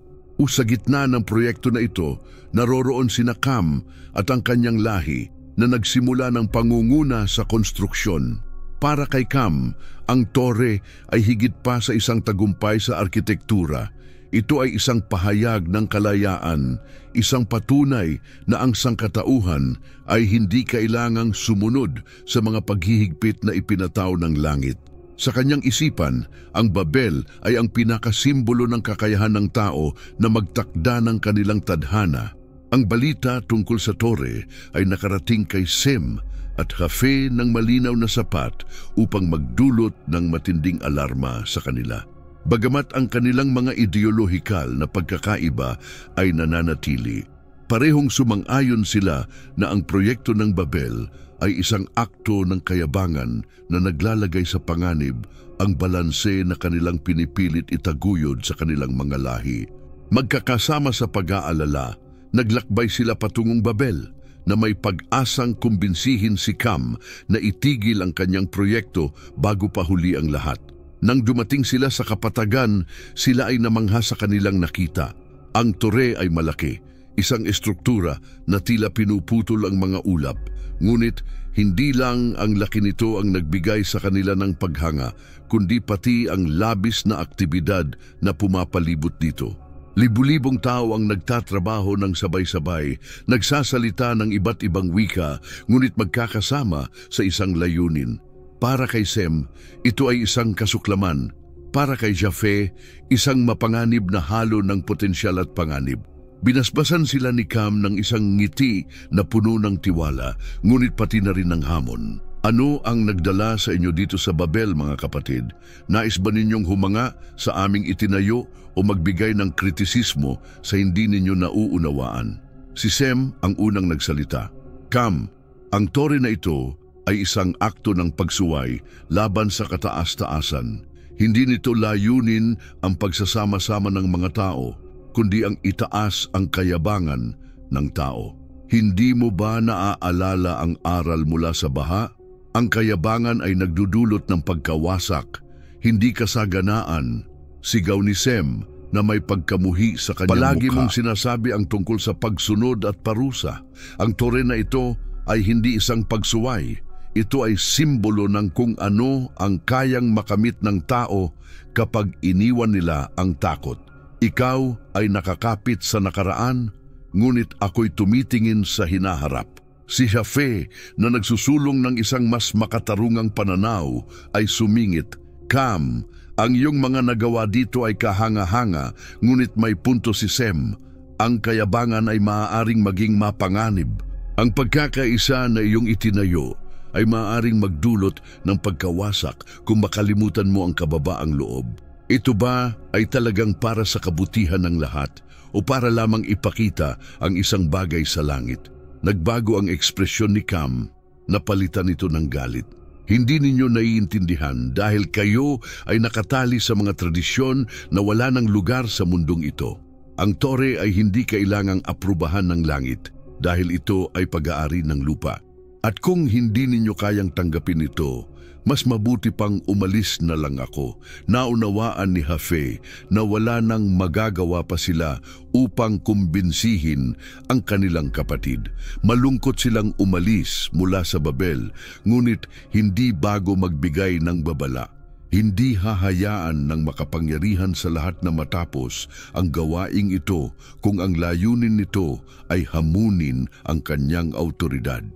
Sa gitna ng proyekto na ito, naroroon sina Cam at ang kanyang lahi na nagsimula ng pangunguna sa konstruksyon. Para kay Cam, ang tore ay higit pa sa isang tagumpay sa arkitektura. Ito ay isang pahayag ng kalayaan, isang patunay na ang sangkatauhan ay hindi kailangang sumunod sa mga paghihigpit na ipinataw ng langit. Sa kanyang isipan, ang Babel ay ang pinakasimbolo ng kakayahan ng tao na magtakda ng kanilang tadhana. Ang balita tungkol sa tore ay nakarating kay Sem at Jafe ng malinaw na sapat upang magdulot ng matinding alarma sa kanila. Bagamat ang kanilang mga ideolohikal na pagkakaiba ay nananatili, parehong sumang-ayon sila na ang proyekto ng Babel ay isang akto ng kayabangan na naglalagay sa panganib ang balanse na kanilang pinipilit itaguyod sa kanilang mga lahi. Magkakasama sa pag-aalala, naglakbay sila patungong Babel na may pag-asang kumbinsihin si Cam na itigil ang kanyang proyekto bago pa huli ang lahat. Nang dumating sila sa kapatagan, sila ay namangha sa kanilang nakita. Ang tore ay malaki, isang estruktura na tila pinuputol ang mga ulap. Ngunit hindi lang ang laki nito ang nagbigay sa kanila ng paghanga, kundi pati ang labis na aktibidad na pumapalibot dito. Libu-libong tao ang nagtatrabaho ng sabay-sabay, nagsasalita ng iba't ibang wika, ngunit magkakasama sa isang layunin. Para kay Sem, ito ay isang kasuklaman. Para kay Jafe, isang mapanganib na halo ng potensyal at panganib. Binasbasan sila ni Cam ng isang ngiti na puno ng tiwala, ngunit pati na rin ng hamon. Ano ang nagdala sa inyo dito sa Babel, mga kapatid? Nais ba ninyong humanga sa aming itinayo o magbigay ng kritisismo sa hindi ninyo nauunawaan? Si Sem ang unang nagsalita. Cam, ang tore na ito ay isang akto ng pagsuway laban sa kataas-taasan. Hindi nito layunin ang pagsasama-sama ng mga tao, kundi ang itaas ang kayabangan ng tao. Hindi mo ba naaalala ang aral mula sa baha? Ang kayabangan ay nagdudulot ng pagkawasak, hindi kasaganaan. Sigaw ni Sem na may pagkamuhi sa kanyang Palagi mukha. Mong sinasabi ang tungkol sa pagsunod at parusa. Ang tore na ito ay hindi isang pagsuway. Ito ay simbolo ng kung ano ang kayang makamit ng tao kapag iniwan nila ang takot. Ikaw ay nakakapit sa nakaraan, ngunit ako'y tumitingin sa hinaharap. Si Jafe na nagsusulong ng isang mas makatarungang pananaw ay sumingit. Cam, ang iyong mga nagawa dito ay kahanga-hanga, ngunit may punto si Sem. Ang kayabangan ay maaaring maging mapanganib. Ang pagkakaisa na iyong itinayo ay maaaring magdulot ng pagkawasak kung makalimutan mo ang kababaang loob. Ito ba ay talagang para sa kabutihan ng lahat o para lamang ipakita ang isang bagay sa langit? Nagbago ang ekspresyon ni Cam, napalitan ito ng galit. Hindi ninyo naiintindihan dahil kayo ay nakatali sa mga tradisyon na wala ng lugar sa mundong ito. Ang tore ay hindi kailangang aprubahan ng langit dahil ito ay pag-aari ng lupa. At kung hindi ninyo kayang tanggapin ito, mas mabuti pang umalis na lang ako. Naunawaan ni Jafe na wala nang magagawa pa sila upang kumbinsihin ang kanilang kapatid. Malungkot silang umalis mula sa Babel, ngunit hindi bago magbigay ng babala. Hindi hahayaan ng makapangyarihan sa lahat na matapos ang gawaing ito kung ang layunin nito ay hamunin ang kanyang autoridad.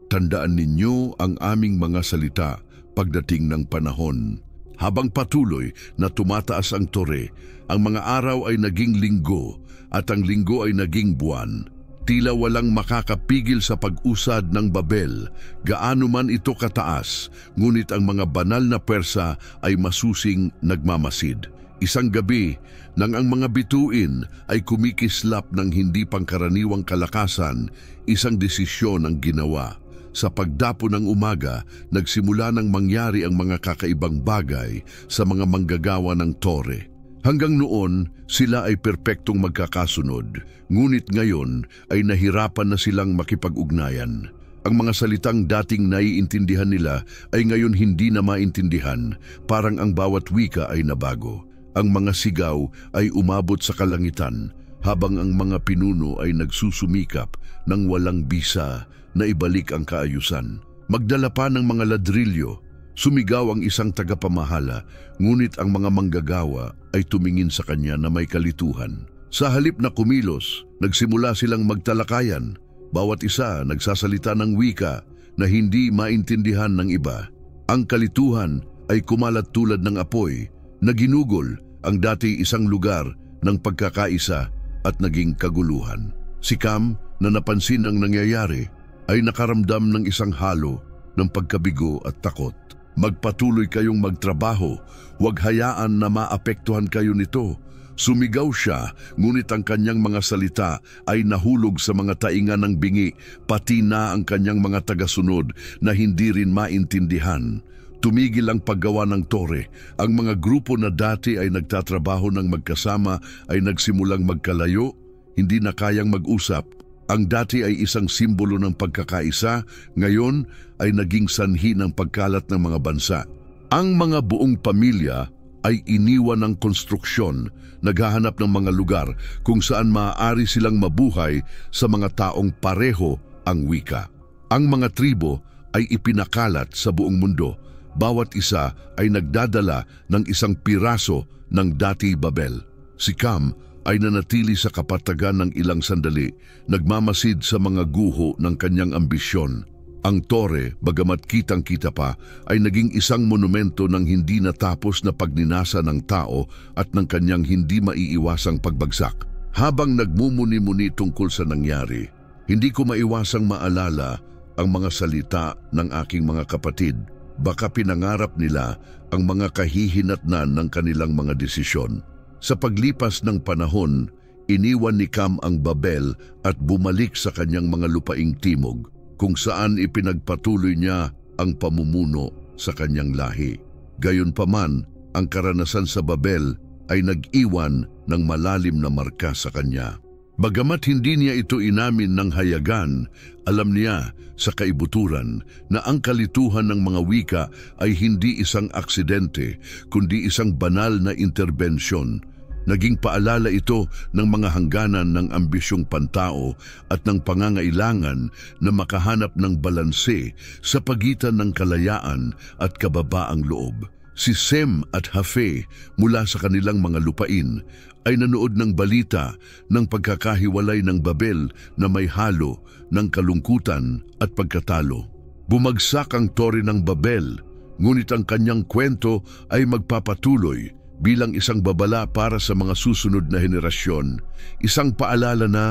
Tandaan ninyo ang aming mga salita pagdating ng panahon. Habang patuloy na tumataas ang tore, ang mga araw ay naging linggo at ang linggo ay naging buwan. Tila walang makakapigil sa pag-usad ng Babel, gaano man ito kataas, ngunit ang mga banal na pwersa ay masusing nagmamasid. Isang gabi, nang ang mga bituin ay kumikislap ng hindi pangkaraniwang kalakasan, isang desisyon ang ginawa. Sa pagdapo ng umaga, nagsimula nang mangyari ang mga kakaibang bagay sa mga manggagawa ng tore. Hanggang noon, sila ay perpektong magkakasunod, ngunit ngayon ay nahirapan na silang makipag-ugnayan. Ang mga salitang dating naiintindihan nila ay ngayon hindi na maintindihan, parang ang bawat wika ay nabago. Ang mga sigaw ay umabot sa kalangitan, habang ang mga pinuno ay nagsusumikap ng walang bisa na ibalik ang kaayusan. Magdala pa ng mga ladrilyo, sumigaw ang isang tagapamahala, ngunit ang mga manggagawa ay tumingin sa kanya na may kalituhan. Sa halip na kumilos, nagsimula silang magtalakayan. Bawat isa nagsasalita ng wika na hindi maintindihan ng iba. Ang kalituhan ay kumalat tulad ng apoy na ginugol ang dati isang lugar ng pagkakaisa at naging kaguluhan. Si Cam, na napansin ang nangyayari, ay nakaramdam ng isang halo ng pagkabigo at takot. Magpatuloy kayong magtrabaho, huwag hayaan na maapektuhan kayo nito. Sumigaw siya, ngunit ang kanyang mga salita ay nahulog sa mga tainga ng bingi, pati na ang kanyang mga tagasunod na hindi rin maintindihan. Tumigil ang paggawa ng tore. Ang mga grupo na dati ay nagtatrabaho ng magkasama ay nagsimulang magkalayo, hindi na kayang mag-usap. Ang dati ay isang simbolo ng pagkakaisa, ngayon ay naging sanhi ng pagkalat ng mga bansa. Ang mga buong pamilya ay iniwan ng konstruksyon, naghahanap ng mga lugar kung saan maaari silang mabuhay sa mga taong pareho ang wika. Ang mga tribo ay ipinakalat sa buong mundo. Bawat isa ay nagdadala ng isang piraso ng dati Babel. Si Cam ay nanatili sa kapatagan ng ilang sandali, nagmamasid sa mga guho ng kanyang ambisyon. Ang tore, bagamat kitang-kita pa, ay naging isang monumento ng hindi natapos na pagninasa ng tao at ng kanyang hindi maiiwasang pagbagsak. Habang nagmumuni-muni tungkol sa nangyari, hindi ko maiwasang maalala ang mga salita ng aking mga kapatid. Baka pinangarap nila ang mga kahihinatnan ng kanilang mga desisyon. Sa paglipas ng panahon, iniwan ni Cam ang Babel at bumalik sa kanyang mga lupaing timog, kung saan ipinagpatuloy niya ang pamumuno sa kanyang lahi. Gayunpaman, ang karanasan sa Babel ay nag-iwan ng malalim na marka sa kanya. Bagamat hindi niya ito inamin ng hayagan, alam niya sa kaibuturan na ang kalituhan ng mga wika ay hindi isang aksidente, kundi isang banal na interbensyon. Naging paalala ito ng mga hangganan ng ambisyong pantao at ng pangangailangan na makahanap ng balanse sa pagitan ng kalayaan at kababaang loob. Si Sem at Hafe mula sa kanilang mga lupain ay nanood ng balita ng pagkakahiwalay ng Babel na may halo ng kalungkutan at pagkatalo. Bumagsak ang tore ng Babel, ngunit ang kanyang kwento ay magpapatuloy bilang isang babala para sa mga susunod na henerasyon. Isang paalala na,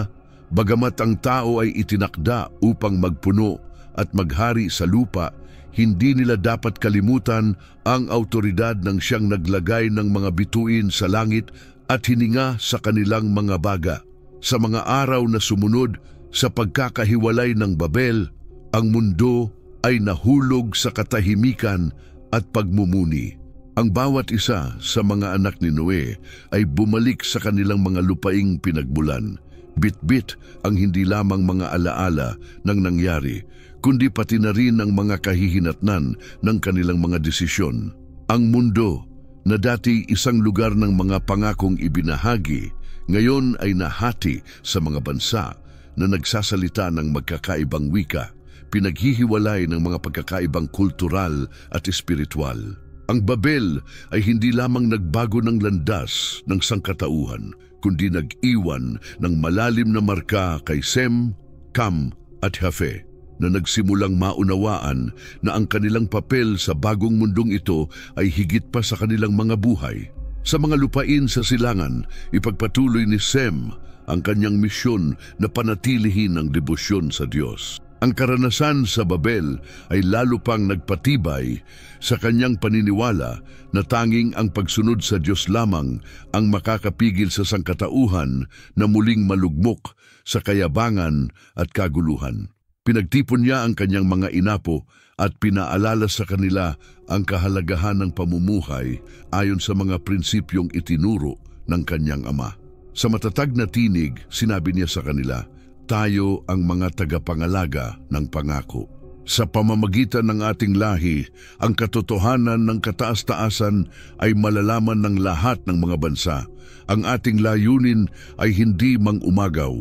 bagamat ang tao ay itinakda upang magpuno at maghari sa lupa, hindi nila dapat kalimutan ang autoridad ng siyang naglagay ng mga bituin sa langit at hininga sa kanilang mga baga. Sa mga araw na sumunod sa pagkakahiwalay ng Babel, ang mundo ay nahulog sa katahimikan at pagmumuni. Ang bawat isa sa mga anak ni Noe ay bumalik sa kanilang mga lupaing pinagmulan. Bit-bit ang hindi lamang mga alaala ng nangyari, kundi pati na rin ang mga kahihinatnan ng kanilang mga desisyon. Ang mundo, na dati isang lugar ng mga pangakong ibinahagi, ngayon ay nahati sa mga bansa na nagsasalita ng magkakaibang wika, pinaghihiwalay ng mga pagkakaibang kultural at espiritual. Ang Babel ay hindi lamang nagbago ng landas ng sangkatauhan, kundi nag-iwan ng malalim na marka kay Sem, Cam at Japheth, na nagsimulang maunawaan na ang kanilang papel sa bagong mundong ito ay higit pa sa kanilang mga buhay. Sa mga lupain sa silangan, ipagpatuloy ni Sem ang kanyang misyon na panatilihin ang debosyon sa Diyos. Ang karanasan sa Babel ay lalo pang nagpatibay sa kanyang paniniwala na tanging ang pagsunod sa Diyos lamang ang makakapigil sa sangkatauhan na muling malugmok sa kayabangan at kaguluhan. Pinagtipon niya ang kanyang mga inapo at pinaalala sa kanila ang kahalagahan ng pamumuhay ayon sa mga prinsipyong itinuro ng kanyang ama. Sa matatag na tinig, sinabi niya sa kanila, tayo ang mga tagapangalaga ng pangako. Sa pamamagitan ng ating lahi, ang katotohanan ng kataas-taasan ay malalaman ng lahat ng mga bansa. Ang ating layunin ay hindi mangumagaw,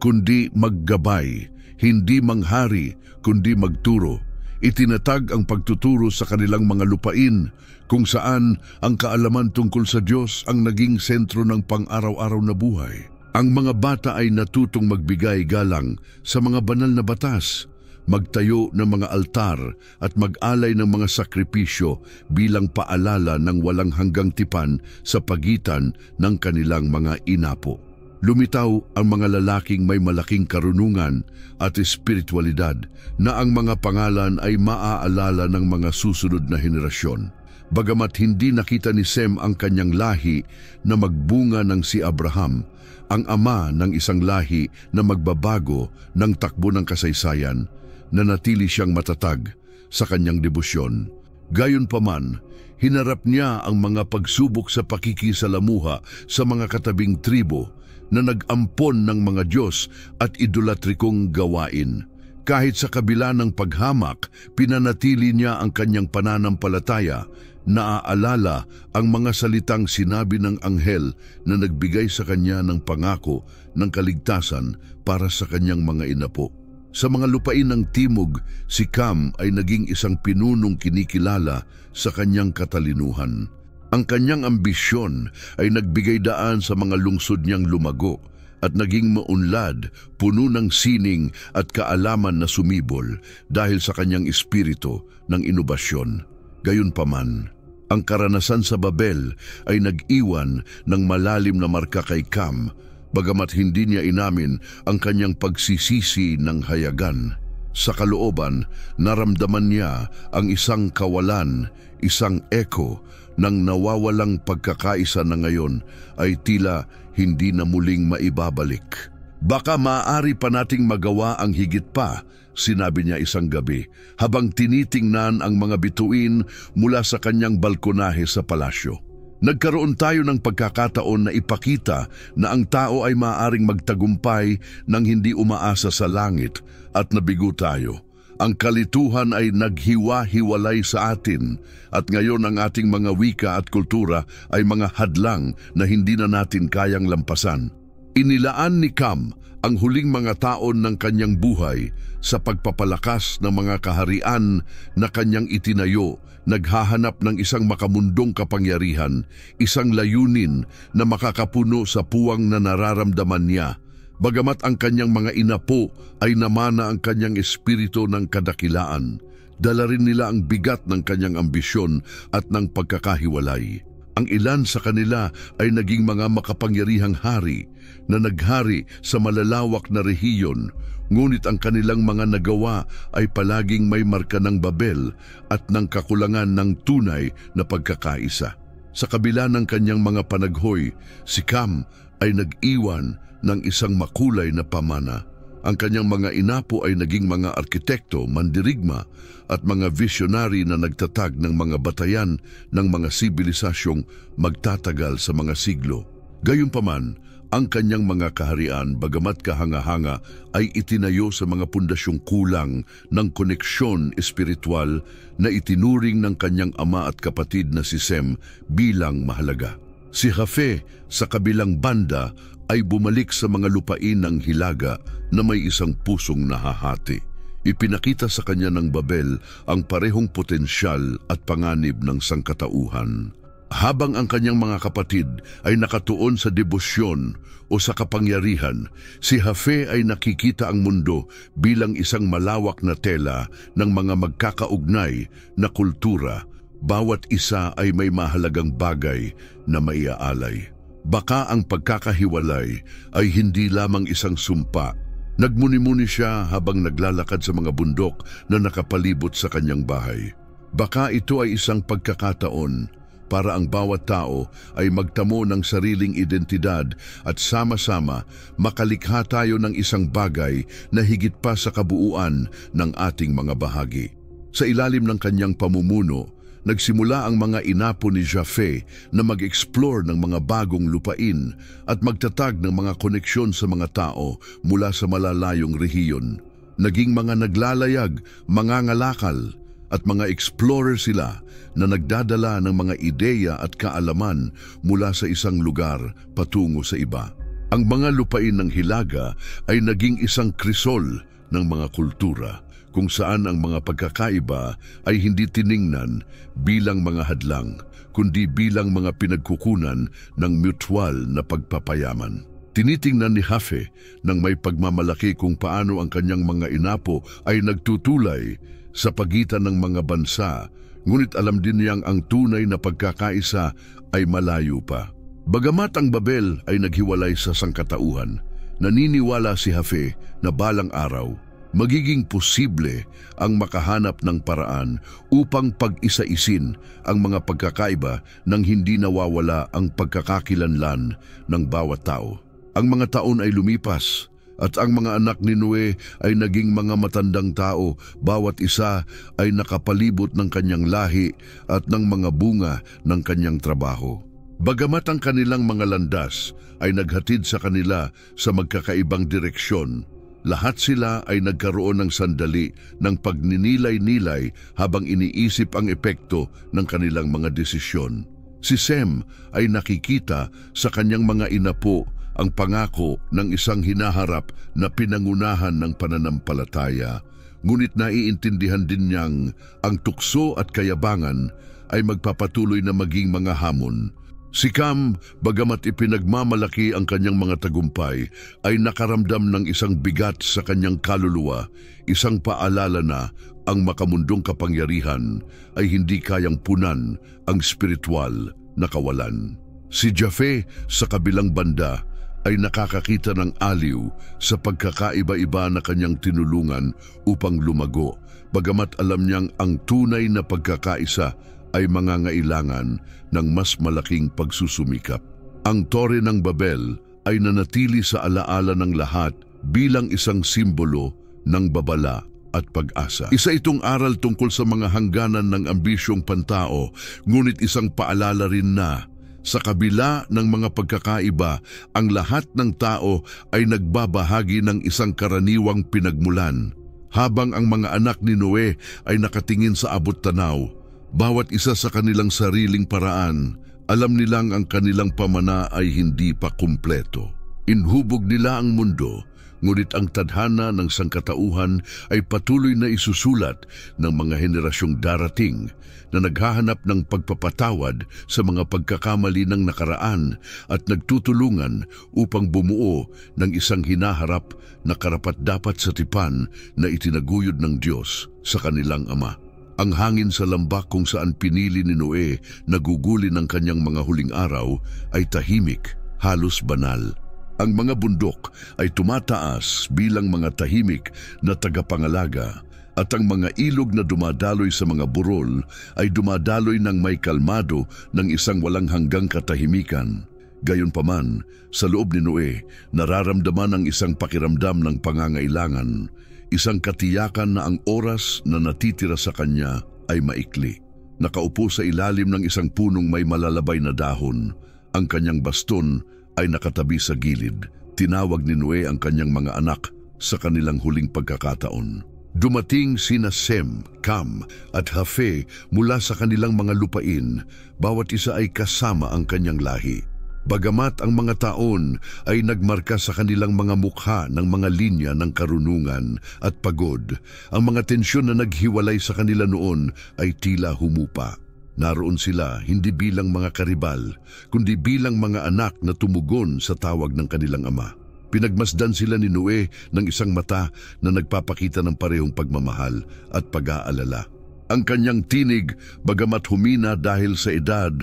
kundi maggabay, hindi manghari, kundi magturo. Itinatag ang pagtuturo sa kanilang mga lupain, kung saan ang kaalaman tungkol sa Diyos ang naging sentro ng pang-araw-araw na buhay. Ang mga bata ay natutong magbigay galang sa mga banal na batas, magtayo ng mga altar at mag-alay ng mga sakripisyo bilang paalala ng walang hanggang tipan sa pagitan ng kanilang mga inapo. Lumitaw ang mga lalaking may malaking karunungan at espiritualidad na ang mga pangalan ay maaalala ng mga susunod na henerasyon. Bagamat hindi nakita ni Sem ang kanyang lahi na magbunga ng si Abraham, ang ama ng isang lahi na magbabago ng takbo ng kasaysayan, nanatili siyang matatag sa kanyang debosyon. Gayunpaman, hinarap niya ang mga pagsubok sa pakikisalamuha sa mga katabing tribo na nag-ampon ng mga Diyos at idolatrikong gawain. Kahit sa kabila ng paghamak, pinanatili niya ang kanyang pananampalataya, naaalala ang mga salitang sinabi ng anghel na nagbigay sa kanya ng pangako ng kaligtasan para sa kanyang mga inapo. Sa mga lupain ng timog, si Cam ay naging isang pinunong kinikilala sa kanyang katalinuhan. Ang kanyang ambisyon ay nagbigay daan sa mga lungsod niyang lumago at naging maunlad, puno ng sining at kaalaman na sumibol dahil sa kanyang espiritu ng inobasyon. Gayunpaman, ang karanasan sa Babel ay nag-iwan ng malalim na marka kay Cam, bagamat hindi niya inamin ang kanyang pagsisisi ng hayagan. Sa kalooban, naramdaman niya ang isang kawalan, isang eko ng nawawalang pagkakaisa na ngayon ay tila hindi na muling maibabalik. Baka maaari pa nating magawa ang higit pa, sinabi niya isang gabi, habang tinitingnan ang mga bituin mula sa kanyang balkonahe sa palasyo. Nagkaroon tayo ng pagkakataon na ipakita na ang tao ay maaaring magtagumpay nang hindi umaasa sa langit at nabigo tayo. Ang kalituhan ay naghiwa-hiwalay sa atin at ngayon ang ating mga wika at kultura ay mga hadlang na hindi na natin kayang lampasan. Inilaan ni Cam ang huling mga taon ng kanyang buhay sa pagpapalakas ng mga kaharian na kanyang itinayo, naghahanap ng isang makamundong kapangyarihan, isang layunin na makakapuno sa puwang na nararamdaman niya. Bagamat ang kanyang mga inapo ay namana ang kanyang espiritu ng kadakilaan, dala rin nila ang bigat ng kanyang ambisyon at ng pagkakahiwalay. Ang ilan sa kanila ay naging mga makapangyarihang hari na naghari sa malalawak na rehiyon, ngunit ang kanilang mga nagawa ay palaging may marka ng Babel at ng kakulangan ng tunay na pagkakaisa. Sa kabila ng kanyang mga panaghoy, si Cam ay nag-iwan ng isang makulay na pamana. Ang kanyang mga inapo ay naging mga arkitekto, mandirigma at mga visionary na nagtatag ng mga batayan ng mga sibilisasyong magtatagal sa mga siglo. Gayunpaman, ang kanyang mga kaharian, bagamat kahanga-hanga, ay itinayo sa mga pundasyong kulang ng koneksyon espiritual na itinuring ng kanyang ama at kapatid na si Sem bilang mahalaga. Si Japheth, sa kabilang banda, ay bumalik sa mga lupain ng hilaga na may isang pusong nahahati. Ipinakita sa kanya ng Babel ang parehong potensyal at panganib ng sangkatauhan. Habang ang kanyang mga kapatid ay nakatuon sa debosyon o sa kapangyarihan, si Japhet ay nakikita ang mundo bilang isang malawak na tela ng mga magkakaugnay na kultura. Bawat isa ay may mahalagang bagay na maiaalay. Baka ang pagkakahiwalay ay hindi lamang isang sumpa. Nagmuni-muni siya habang naglalakad sa mga bundok na nakapalibot sa kanyang bahay. Baka ito ay isang pagkakataon para ang bawat tao ay magtamo ng sariling identidad at sama-sama makalikha tayo ng isang bagay na higit pa sa kabuuan ng ating mga bahagi. Sa ilalim ng kanyang pamumuno, nagsimula ang mga inapo ni Japhet na mag-explore ng mga bagong lupain at magtatag ng mga koneksyon sa mga tao mula sa malalayong rehiyon. Naging mga naglalayag, mangangalakal at mga explorer sila na nagdadala ng mga ideya at kaalaman mula sa isang lugar patungo sa iba. Ang mga lupain ng Hilaga ay naging isang krisol ng mga kultura, kung saan ang mga pagkakaiba ay hindi tiningnan bilang mga hadlang, kundi bilang mga pinagkukunan ng mutual na pagpapayaman. Tinitingnan ni Japhet ng may pagmamalaki kung paano ang kanyang mga inapo ay nagtutulay sa pagitan ng mga bansa, ngunit alam din niyang ang tunay na pagkakaisa ay malayo pa. Bagamat ang Babel ay naghiwalay sa sangkatauhan, naniniwala si Japhet na balang araw magiging posible ang makahanap ng paraan upang pag-isa-isin ang mga pagkakaiba nang hindi nawawala ang pagkakakilanlan ng bawat tao. Ang mga taon ay lumipas at ang mga anak ni Noe ay naging mga matandang tao, bawat isa ay nakapalibot ng kanyang lahi at ng mga bunga ng kanyang trabaho. Bagamat ang kanilang mga landas ay naghatid sa kanila sa magkakaibang direksyon, lahat sila ay nagkaroon ng sandali ng pagninilay-nilay habang iniisip ang epekto ng kanilang mga desisyon. Si Sem ay nakikita sa kanyang mga inapo ang pangako ng isang hinaharap na pinangunahan ng pananampalataya, ngunit naiintindihan din niyang ang tukso at kayabangan ay magpapatuloy na maging mga hamon. Si Cam, bagamat ipinagmamalaki ang kanyang mga tagumpay, ay nakaramdam ng isang bigat sa kanyang kaluluwa, isang paalala na ang makamundong kapangyarihan ay hindi kayang punan ang spiritual na kawalan. Si Japhet, sa kabilang banda, ay nakakakita ng aliw sa pagkakaiba-iba na kanyang tinulungan upang lumago, bagamat alam niyang ang tunay na pagkakaisa ay mangangailangan ng mas malaking pagsusumikap. Ang Tore ng Babel ay nanatili sa alaala ng lahat bilang isang simbolo ng babala at pag-asa. Isa itong aral tungkol sa mga hangganan ng ambisyong pantao, ngunit isang paalala rin na sa kabila ng mga pagkakaiba, ang lahat ng tao ay nagbabahagi ng isang karaniwang pinagmulan. Habang ang mga anak ni Noe ay nakatingin sa abot tanaw, bawat isa sa kanilang sariling paraan, alam nilang ang kanilang pamana ay hindi pa kumpleto. Inhubog nila ang mundo, ngunit ang tadhana ng sangkatauhan ay patuloy na isusulat ng mga henerasyong darating na naghahanap ng pagpapatawad sa mga pagkakamali ng nakaraan at nagtutulungan upang bumuo ng isang hinaharap na karapat-dapat sa tipan na itinaguyod ng Diyos sa kanilang Ama. Ang hangin sa lambak kung saan pinili ni Noe na gugulin ng kanyang mga huling araw ay tahimik, halos banal. Ang mga bundok ay tumataas bilang mga tahimik na tagapangalaga at ang mga ilog na dumadaloy sa mga burol ay dumadaloy ng may kalmado ng isang walang hanggang katahimikan. Gayunpaman, sa loob ni Noe, nararamdaman ang isang pakiramdam ng pangangailangan, isang katiyakan na ang oras na natitira sa kanya ay maikli. Nakaupo sa ilalim ng isang punong may malalabay na dahon, ang kanyang baston ay nakatabi sa gilid. Tinawag ni Noe ang kanyang mga anak sa kanilang huling pagkakataon. Dumating sina Sem, Cam at Japhet mula sa kanilang mga lupain, bawat isa ay kasama ang kanyang lahi. Bagamat ang mga taon ay nagmarka sa kanilang mga mukha ng mga linya ng karunungan at pagod, ang mga tensyon na naghiwalay sa kanila noon ay tila humupa. Naroon sila hindi bilang mga karibal, kundi bilang mga anak na tumugon sa tawag ng kanilang ama. Pinagmasdan sila ni Noe ng isang mata na nagpapakita ng parehong pagmamahal at pag-aalala. Ang kanyang tinig, bagamat humina dahil sa edad,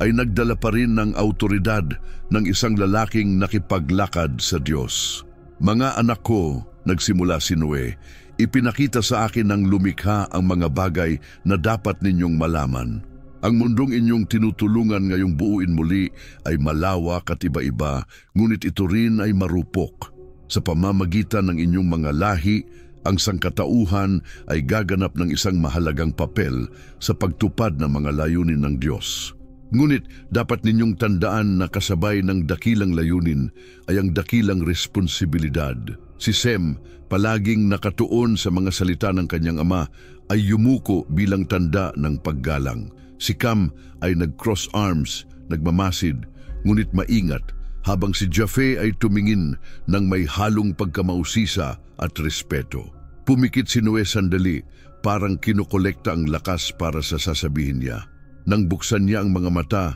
ay nagdala pa rin ng autoridad ng isang lalaking nakipaglakad sa Diyos. Mga anak ko, nagsimula si Noe, ipinakita sa akin ng lumikha ang mga bagay na dapat ninyong malaman. Ang mundong inyong tinutulungan ngayong buuin muli ay malawak at iba-iba, ngunit ito rin ay marupok. Sa pamamagitan ng inyong mga lahi, ang sangkatauhan ay gaganap ng isang mahalagang papel sa pagtupad ng mga layunin ng Diyos. Ngunit dapat ninyong tandaan na kasabay ng dakilang layunin ay ang dakilang responsibilidad. Si Sem, palaging nakatuon sa mga salita ng kanyang ama, ay yumuko bilang tanda ng paggalang. Si Cam ay nag-cross arms, nagmamasid, ngunit maingat, habang si Japhe ay tumingin ng may halong pagkamausisa at respeto. Pumikit si Noe sandali, parang kinukolekta ang lakas para sa sasabihin niya. Nang buksan niya ang mga mata,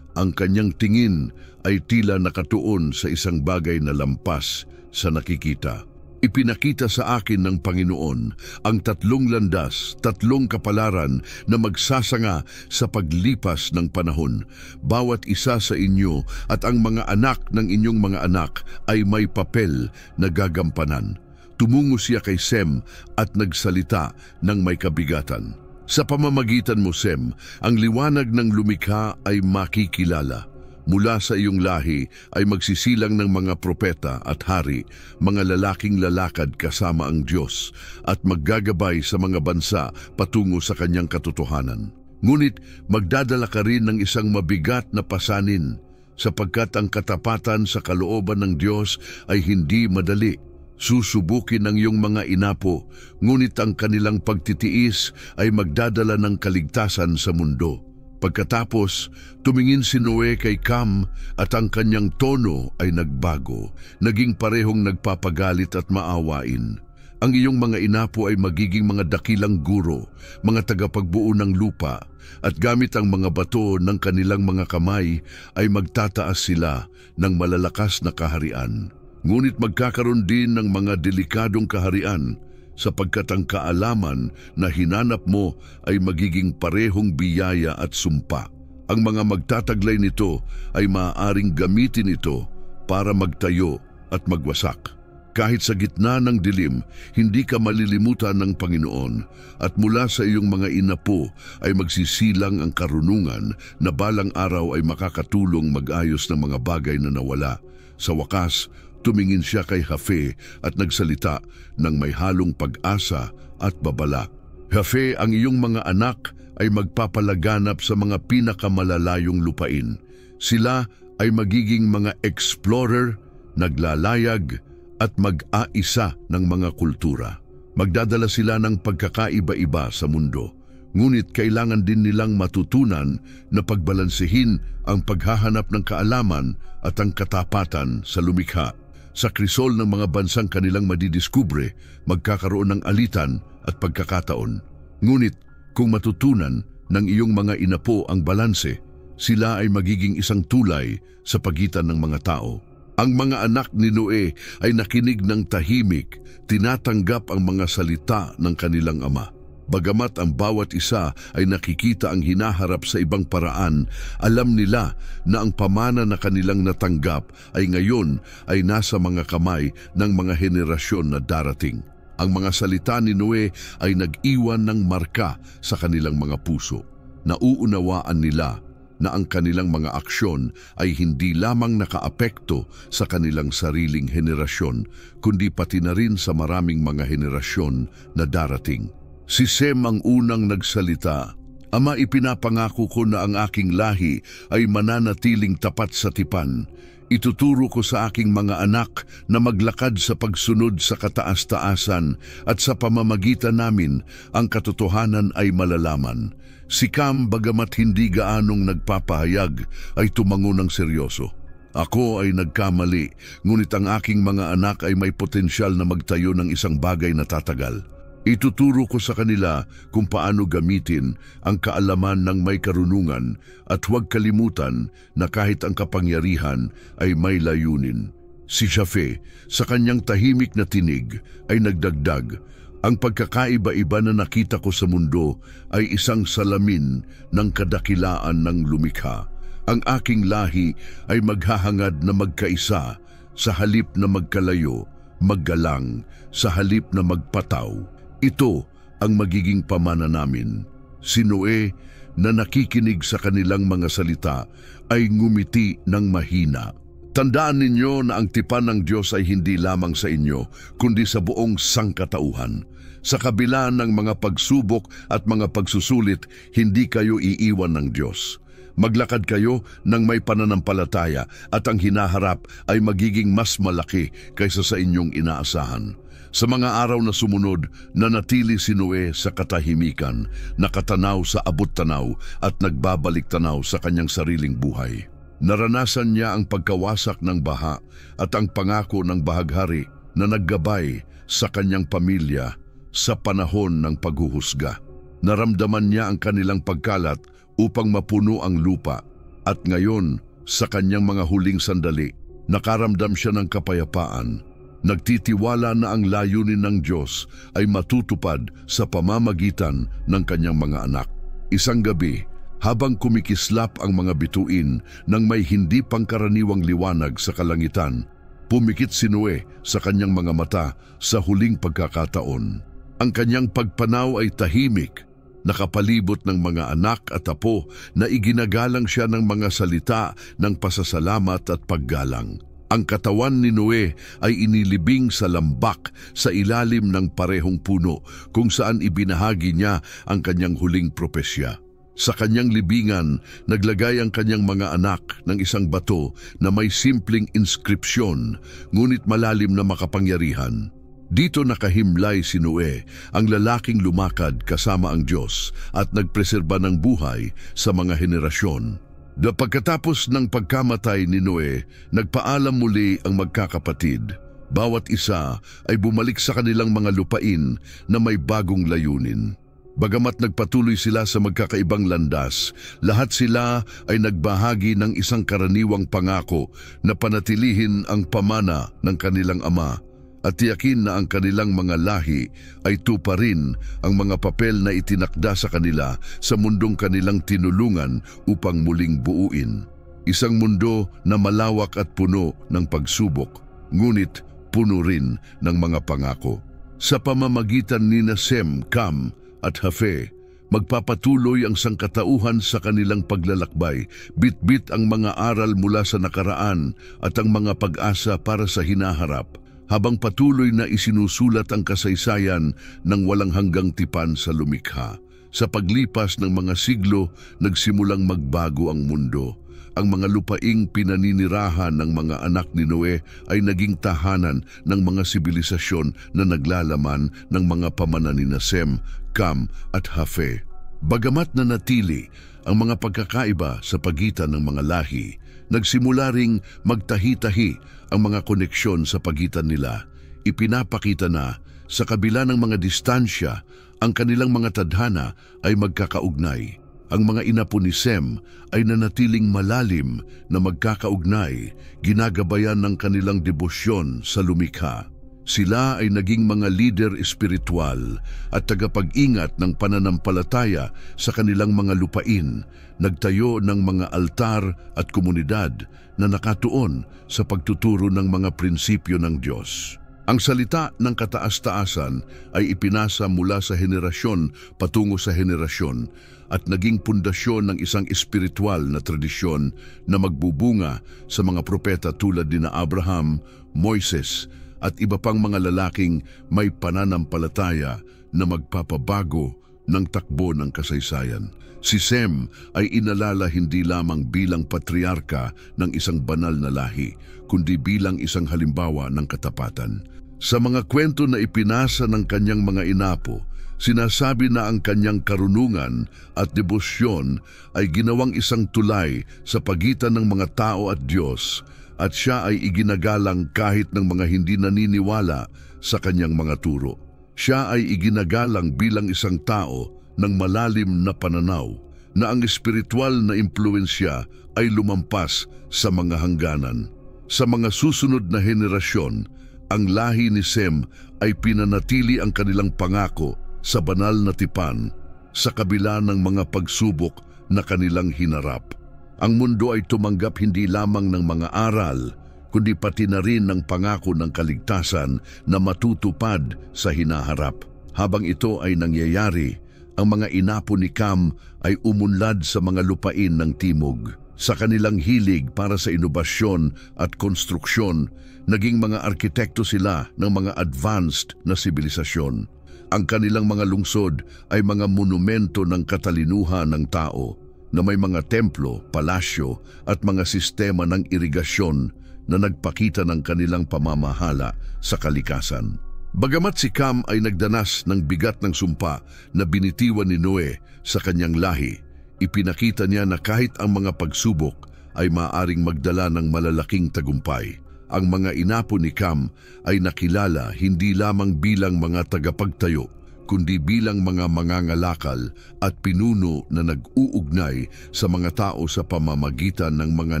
ang kanyang tingin ay tila nakatuon sa isang bagay na lampas sa nakikita. Ipinakita sa akin ng Panginoon ang 3 landas, 3 kapalaran na magsasanga sa paglipas ng panahon. Bawat isa sa inyo at ang mga anak ng inyong mga anak ay may papel na gagampanan. Tumungo siya kay Sem at nagsalita ng may kabigatan. Sa pamamagitan mo, Sem, ang liwanag ng lumikha ay makikilala. Mula sa iyong lahi ay magsisilang ng mga propeta at hari, mga lalaking lalakad kasama ang Diyos at maggagabay sa mga bansa patungo sa kanyang katotohanan. Ngunit magdadala ka rin ng isang mabigat na pasanin, sapagkat ang katapatan sa kalooban ng Diyos ay hindi madali. Susubukin ang iyong mga inapo, ngunit ang kanilang pagtitiis ay magdadala ng kaligtasan sa mundo. Pagkatapos, tumingin si Noe kay Cam at ang kanyang tono ay nagbago, naging parehong nagpapagalit at maawain. Ang iyong mga inapo ay magiging mga dakilang guro, mga tagapagbuo ng lupa, at gamit ang mga bato ng kanilang mga kamay ay magtataas sila ng malalakas na kaharian. Ngunit magkakaroon din ng mga delikadong kaharian sapagkat ang kaalaman na hinanap mo ay magiging parehong biyaya at sumpa. Ang mga magtataglay nito ay maaaring gamitin ito para magtayo at magwasak. Kahit sa gitna ng dilim, hindi ka malilimutan ng Panginoon at mula sa iyong mga inapo ay magsisilang ang karunungan na balang araw ay makakatulong mag-ayos ng mga bagay na nawala. Sa wakas, tumingin siya kay Japhe at nagsalita ng may halong pag-asa at babala. Japhe, ang iyong mga anak ay magpapalaganap sa mga pinakamalalayong lupain. Sila ay magiging mga explorer, naglalayag at mag-aisa ng mga kultura. Magdadala sila ng pagkakaiba-iba sa mundo. Ngunit kailangan din nilang matutunan na pagbalansehin ang paghahanap ng kaalaman at ang katapatan sa lumikha. Sa krisol ng mga bansang kanilang madidiskubre, magkakaroon ng alitan at pagkakataon. Ngunit kung matutunan ng iyong mga inapo ang balanse, sila ay magiging isang tulay sa pagitan ng mga tao. Ang mga anak ni Noe ay nakinig ng tahimik, tinatanggap ang mga salita ng kanilang ama. Bagamat ang bawat isa ay nakikita ang hinaharap sa ibang paraan, alam nila na ang pamana na kanilang natanggap ay ngayon ay nasa mga kamay ng mga henerasyon na darating. Ang mga salita ni Noe ay nag-iwan ng marka sa kanilang mga puso. Nauunawaan nila na ang kanilang mga aksyon ay hindi lamang nakaapekto sa kanilang sariling henerasyon, kundi pati na rin sa maraming mga henerasyon na darating. Si Sem ang unang nagsalita. Ama, ipinapangako ko na ang aking lahi ay mananatiling tapat sa tipan. Ituturo ko sa aking mga anak na maglakad sa pagsunod sa kataas-taasan at sa pamamagitan namin ang katotohanan ay malalaman. Si Cam, bagamat hindi gaanong nagpapahayag, ay tumango ng seryoso. Ako ay nagkamali, ngunit ang aking mga anak ay may potensyal na magtayo ng isang bagay na tatagal. Ituturo ko sa kanila kung paano gamitin ang kaalaman ng may karunungan at huwag kalimutan na kahit ang kapangyarihan ay may layunin. Si Japhet, sa kanyang tahimik na tinig, ay nagdagdag, ang pagkakaiba-iba na nakita ko sa mundo ay isang salamin ng kadakilaan ng lumikha. Ang aking lahi ay maghahangad na magkaisa sa halip na magkalayo, maggalang sa halip na magpataw. Ito ang magiging pamana namin. Si Noe na nakikinig sa kanilang mga salita ay ngumiti ng mahina. Tandaan ninyo na ang tipan ng Diyos ay hindi lamang sa inyo, kundi sa buong sangkatauhan. Sa kabila ng mga pagsubok at mga pagsusulit, hindi kayo iiwan ng Diyos. Maglakad kayo ng may pananampalataya at ang hinaharap ay magiging mas malaki kaysa sa inyong inaasahan. Sa mga araw na sumunod, nanatili si Noe sa katahimikan, nakatanaw sa abot-tanaw at nagbabalik-tanaw sa kanyang sariling buhay. Naranasan niya ang pagkawasak ng baha at ang pangako ng bahaghari na naggabay sa kanyang pamilya sa panahon ng paghuhusga. Naramdaman niya ang kanilang pagkalat upang mapuno ang lupa at ngayon, sa kanyang mga huling sandali, nakaramdam siya ng kapayapaan. Nagtitiwala na ang layunin ng Diyos ay matutupad sa pamamagitan ng kanyang mga anak. Isang gabi, habang kumikislap ang mga bituin ng may hindi pangkaraniwang liwanag sa kalangitan, pumikit si Noe sa kanyang mga mata sa huling pagkakataon. Ang kanyang pagpanaw ay tahimik, nakapalibot ng mga anak at apo na iginagalang siya ng mga salita ng pasasalamat at paggalang. Ang katawan ni Noe ay inilibing sa lambak sa ilalim ng parehong puno kung saan ibinahagi niya ang kanyang huling propesya. Sa kanyang libingan, naglagay ang kanyang mga anak ng isang bato na may simpleng inskripsyon, ngunit malalim na makapangyarihan. Dito nakahimlay si Noe, ang lalaking lumakad kasama ang Diyos at nagpreserba ng buhay sa mga henerasyon. Pagkatapos ng pagkamatay ni Noe, nagpaalam muli ang magkakapatid. Bawat isa ay bumalik sa kanilang mga lupain na may bagong layunin. Bagamat nagpatuloy sila sa magkakaibang landas, lahat sila ay nagbahagi ng isang karaniwang pangako na panatilihin ang pamana ng kanilang ama at tiyakin na ang kanilang mga lahi ay tuparin ang mga papel na itinakda sa kanila sa mundong kanilang tinulungan upang muling buuin. Isang mundo na malawak at puno ng pagsubok, ngunit puno rin ng mga pangako. Sa pamamagitan ni Sem, Cam at Japhet, magpapatuloy ang sangkatauhan sa kanilang paglalakbay, bit-bit ang mga aral mula sa nakaraan at ang mga pag-asa para sa hinaharap, habang patuloy na isinusulat ang kasaysayan ng walang hanggang tipan sa lumikha. Sa paglipas ng mga siglo, nagsimulang magbago ang mundo. Ang mga lupaing pinaninirahan ng mga anak ni Noe ay naging tahanan ng mga sibilisasyon na naglalaman ng mga pamana ni Sem, Cam at Japhet. Bagamat nanatili ang mga pagkakaiba sa pagitan ng mga lahi, nagsimula ring magtahi-tahi ang mga koneksyon sa pagitan nila. Ipinapakita na sa kabila ng mga distansya, ang kanilang mga tadhana ay magkakaugnay. Ang mga inapo ni Sem ay nanatiling malalim na magkakaugnay, ginagabayan ng kanilang debosyon sa lumikha. Sila ay naging mga lider espiritual at tagapag-ingat ng pananampalataya sa kanilang mga lupain, nagtayo ng mga altar at komunidad na nakatuon sa pagtuturo ng mga prinsipyo ng Diyos. Ang salita ng kataas-taasan ay ipinasa mula sa henerasyon patungo sa henerasyon at naging pundasyon ng isang espiritual na tradisyon na magbubunga sa mga propeta tulad ni Abraham, Moises, at iba pang mga lalaking may pananampalataya na magpapabago ng takbo ng kasaysayan. Si Sem ay inalala hindi lamang bilang patriarka ng isang banal na lahi, kundi bilang isang halimbawa ng katapatan. Sa mga kwento na ipinasa ng kanyang mga inapo, Sinasabi na ang kanyang karunungan at debosyon ay ginawang isang tulay sa pagitan ng mga tao at Diyos, at siya ay iginagalang kahit ng mga hindi naniniwala sa kanyang mga turo. Siya ay iginagalang bilang isang tao ng malalim na pananaw na ang espiritual na impluensya ay lumampas sa mga hangganan. Sa mga susunod na henerasyon, ang lahi ni Sem ay pinanatili ang kanilang pangako sa banal na tipan sa kabila ng mga pagsubok na kanilang hinarap. Ang mundo ay tumanggap hindi lamang ng mga aral, kundi pati na rin ng pangako ng kaligtasan na matutupad sa hinaharap. Habang ito ay nangyayari, ang mga inapo ni Cam ay umunlad sa mga lupain ng timog. Sa kanilang hilig para sa inobasyon at konstruksyon, naging mga arkitekto sila ng mga advanced na sibilisasyon. Ang kanilang mga lungsod ay mga monumento ng katalinuhan ng tao na may mga templo, palasyo at mga sistema ng irigasyon na nagpakita ng kanilang pamamahala sa kalikasan. Bagamat si Cam ay nagdanas ng bigat ng sumpa na binitiwan ni Noe sa kanyang lahi, ipinakita niya na kahit ang mga pagsubok ay maaaring magdala ng malalaking tagumpay. Ang mga inapo ni Cam ay nakilala hindi lamang bilang mga tagapagtayo, kundi bilang mga mangangalakal at pinuno na nag-uugnay sa mga tao sa pamamagitan ng mga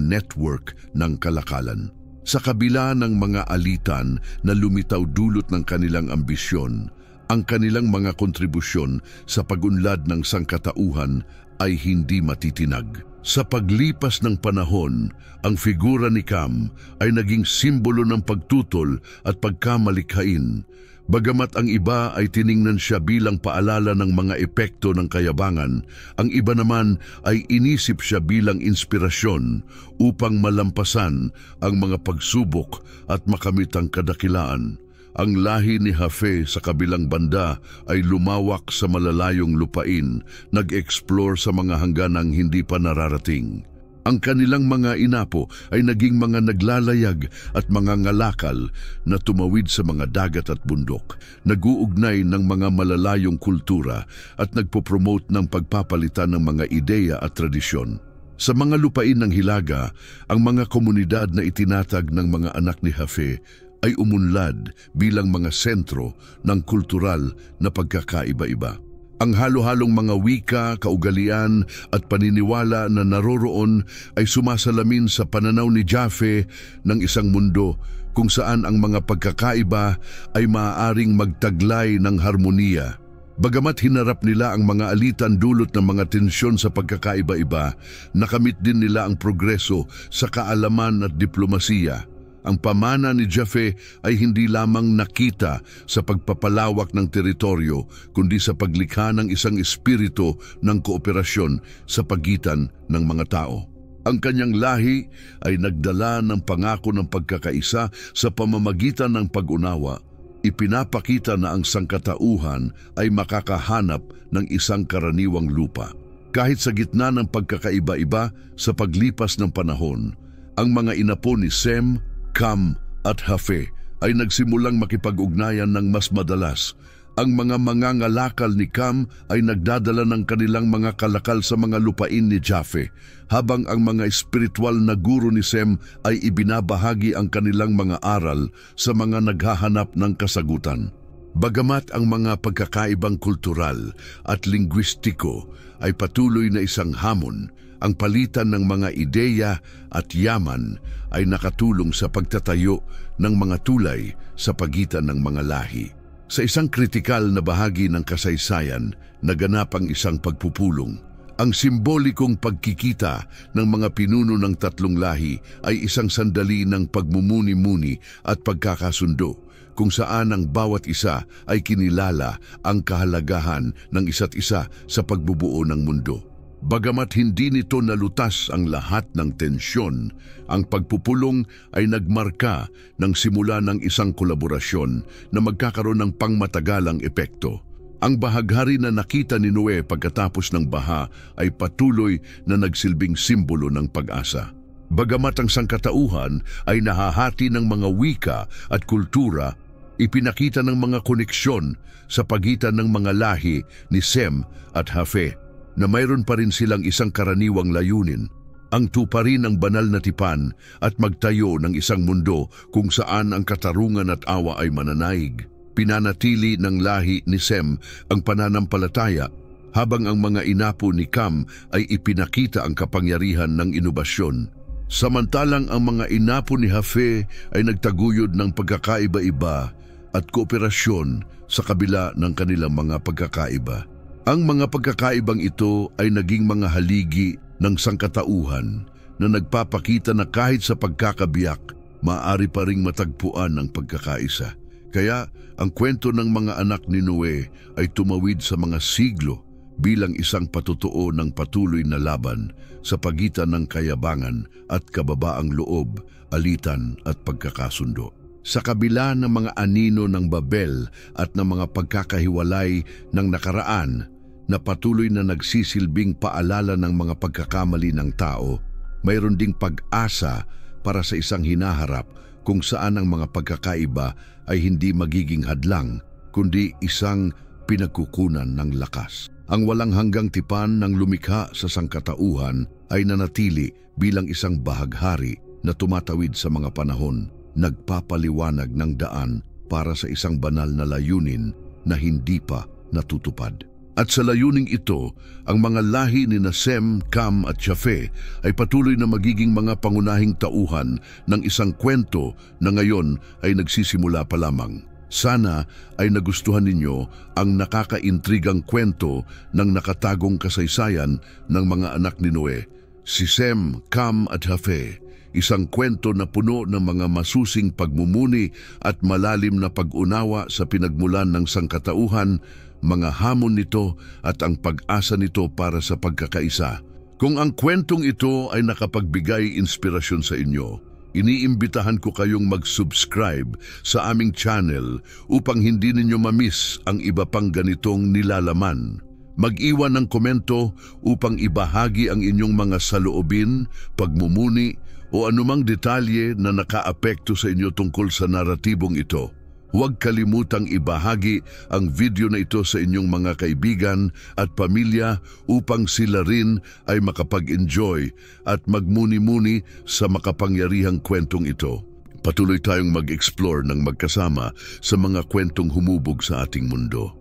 network ng kalakalan. Sa kabila ng mga alitan na lumitaw dulot ng kanilang ambisyon, ang kanilang mga kontribusyon sa pag-unlad ng sangkatauhan ay hindi matitinag. Sa paglipas ng panahon, ang figura ni Cam ay naging simbolo ng pagtutol at pagkamalikhain. Bagamat ang iba ay tiningnan siya bilang paalala ng mga epekto ng kayabangan, ang iba naman ay inisip siya bilang inspirasyon upang malampasan ang mga pagsubok at makamit ang kadakilaan. Ang lahi ni Jafe sa kabilang banda ay lumawak sa malalayong lupain, nag-explore sa mga hangganang hindi pa nararating. Ang kanilang mga inapo ay naging mga naglalayag at mga ngalakal na tumawid sa mga dagat at bundok, nag-uugnay ng mga malalayong kultura at nagpo-promote ng pagpapalitan ng mga ideya at tradisyon. Sa mga lupain ng Hilaga, ang mga komunidad na itinatag ng mga anak ni Jafe ay umunlad bilang mga sentro ng kultural na pagkakaiba-iba. Ang halo-halong mga wika, kaugalian at paniniwala na naroroon ay sumasalamin sa pananaw ni Jafe ng isang mundo kung saan ang mga pagkakaiba ay maaaring magtaglay ng harmonia. Bagamat hinarap nila ang mga alitan dulot ng mga tensyon sa pagkakaiba-iba, nakamit din nila ang progreso sa kaalaman at diplomasiya. Ang pamana ni Jafe ay hindi lamang nakita sa pagpapalawak ng teritoryo, kundi sa paglikha ng isang espiritu ng kooperasyon sa pagitan ng mga tao. Ang kanyang lahi ay nagdala ng pangako ng pagkakaisa sa pamamagitan ng pag-unawa. Ipinapakita na ang sangkatauhan ay makakahanap ng isang karaniwang lupa. Kahit sa gitna ng pagkakaiba-iba sa paglipas ng panahon, ang mga inapo ni Sem, Cam at Jafe ay nagsimulang makipag-ugnayan ng mas madalas. Ang mga mangangalakal ni Cam ay nagdadala ng kanilang mga kalakal sa mga lupain ni Jafe, habang ang mga espiritual na guro ni Sem ay ibinabahagi ang kanilang mga aral sa mga naghahanap ng kasagutan. Bagamat ang mga pagkakaibang kultural at linguistiko ay patuloy na isang hamon, ang palitan ng mga ideya at yaman ay nakatulong sa pagtatayo ng mga tulay sa pagitan ng mga lahi. Sa isang kritikal na bahagi ng kasaysayan, naganap ang isang pagpupulong. Ang simbolikong pagkikita ng mga pinuno ng tatlong lahi ay isang sandali ng pagmumuni-muni at pagkakasundo, kung saan ang bawat isa ay kinilala ang kahalagahan ng isa't isa sa pagbubuo ng mundo. Bagamat hindi nito nalutas ang lahat ng tensyon, ang pagpupulong ay nagmarka ng simula ng isang kolaborasyon na magkakaroon ng pangmatagalang epekto. Ang bahaghari na nakita ni Noe pagkatapos ng baha ay patuloy na nagsilbing simbolo ng pag-asa. Bagamat ang sangkatauhan ay nahahati ng mga wika at kultura, Ipinakita ng mga koneksyon sa pagitan ng mga lahi ni Sem at Hafe na mayroon pa rin silang isang karaniwang layunin, ang tuparin ang banal na tipan at magtayo ng isang mundo kung saan ang katarungan at awa ay mananaig. Pinanatili ng lahi ni Sem ang pananampalataya habang ang mga inapo ni Cam ay ipinakita ang kapangyarihan ng inobasyon. Samantalang ang mga inapo ni Hafe ay nagtaguyod ng pagkakaiba-iba at kooperasyon sa kabila ng kanilang mga pagkakaiba. Ang mga pagkakaibang ito ay naging mga haligi ng sangkatauhan na nagpapakita na kahit sa pagkakabiyak, maaari pa ring matagpuan ang pagkakaisa. Kaya ang kwento ng mga anak ni Noe ay tumawid sa mga siglo bilang isang patutuo ng patuloy na laban sa pagitan ng kayabangan at kababaang loob, alitan at pagkakasundo. Sa kabila ng mga anino ng Babel at ng mga pagkakahiwalay ng nakaraan na patuloy na nagsisilbing paalala ng mga pagkakamali ng tao, mayroon ding pag-asa para sa isang hinaharap kung saan ang mga pagkakaiba ay hindi magiging hadlang, kundi isang pinagkukunan ng lakas. Ang walang hanggang tipan ng lumikha sa sangkatauhan ay nanatili bilang isang bahaghari na tumatawid sa mga panahon, nagpapaliwanag ng daan para sa isang banal na layunin na hindi pa natutupad. At sa layuning ito, ang mga lahi ni Sem, Cam at Japheth ay patuloy na magiging mga pangunahing tauhan ng isang kwento na ngayon ay nagsisimula pa lamang. Sana ay nagustuhan ninyo ang nakakaintrigang kwento ng nakatagong kasaysayan ng mga anak ni Noe, si Sem, Cam at Japheth, isang kwento na puno ng mga masusing pagmumuni at malalim na pag-unawa sa pinagmulan ng sangkatauhan, mga hamon nito at ang pag-asa nito para sa pagkakaisa. Kung ang kwentong ito ay nakapagbigay inspirasyon sa inyo, iniimbitahan ko kayong mag-subscribe sa aming channel upang hindi ninyo ma-miss ang iba pang ganitong nilalaman. Mag-iwan ng komento upang ibahagi ang inyong mga saloobin, pagmumuni o anumang detalye na nakaapekto sa inyo tungkol sa naratibong ito. Huwag kalimutang ibahagi ang video na ito sa inyong mga kaibigan at pamilya upang sila rin ay makapag-enjoy at magmuni-muni sa makapangyarihang kwentong ito. Patuloy tayong mag-explore ng magkasama sa mga kwentong humubog sa ating mundo.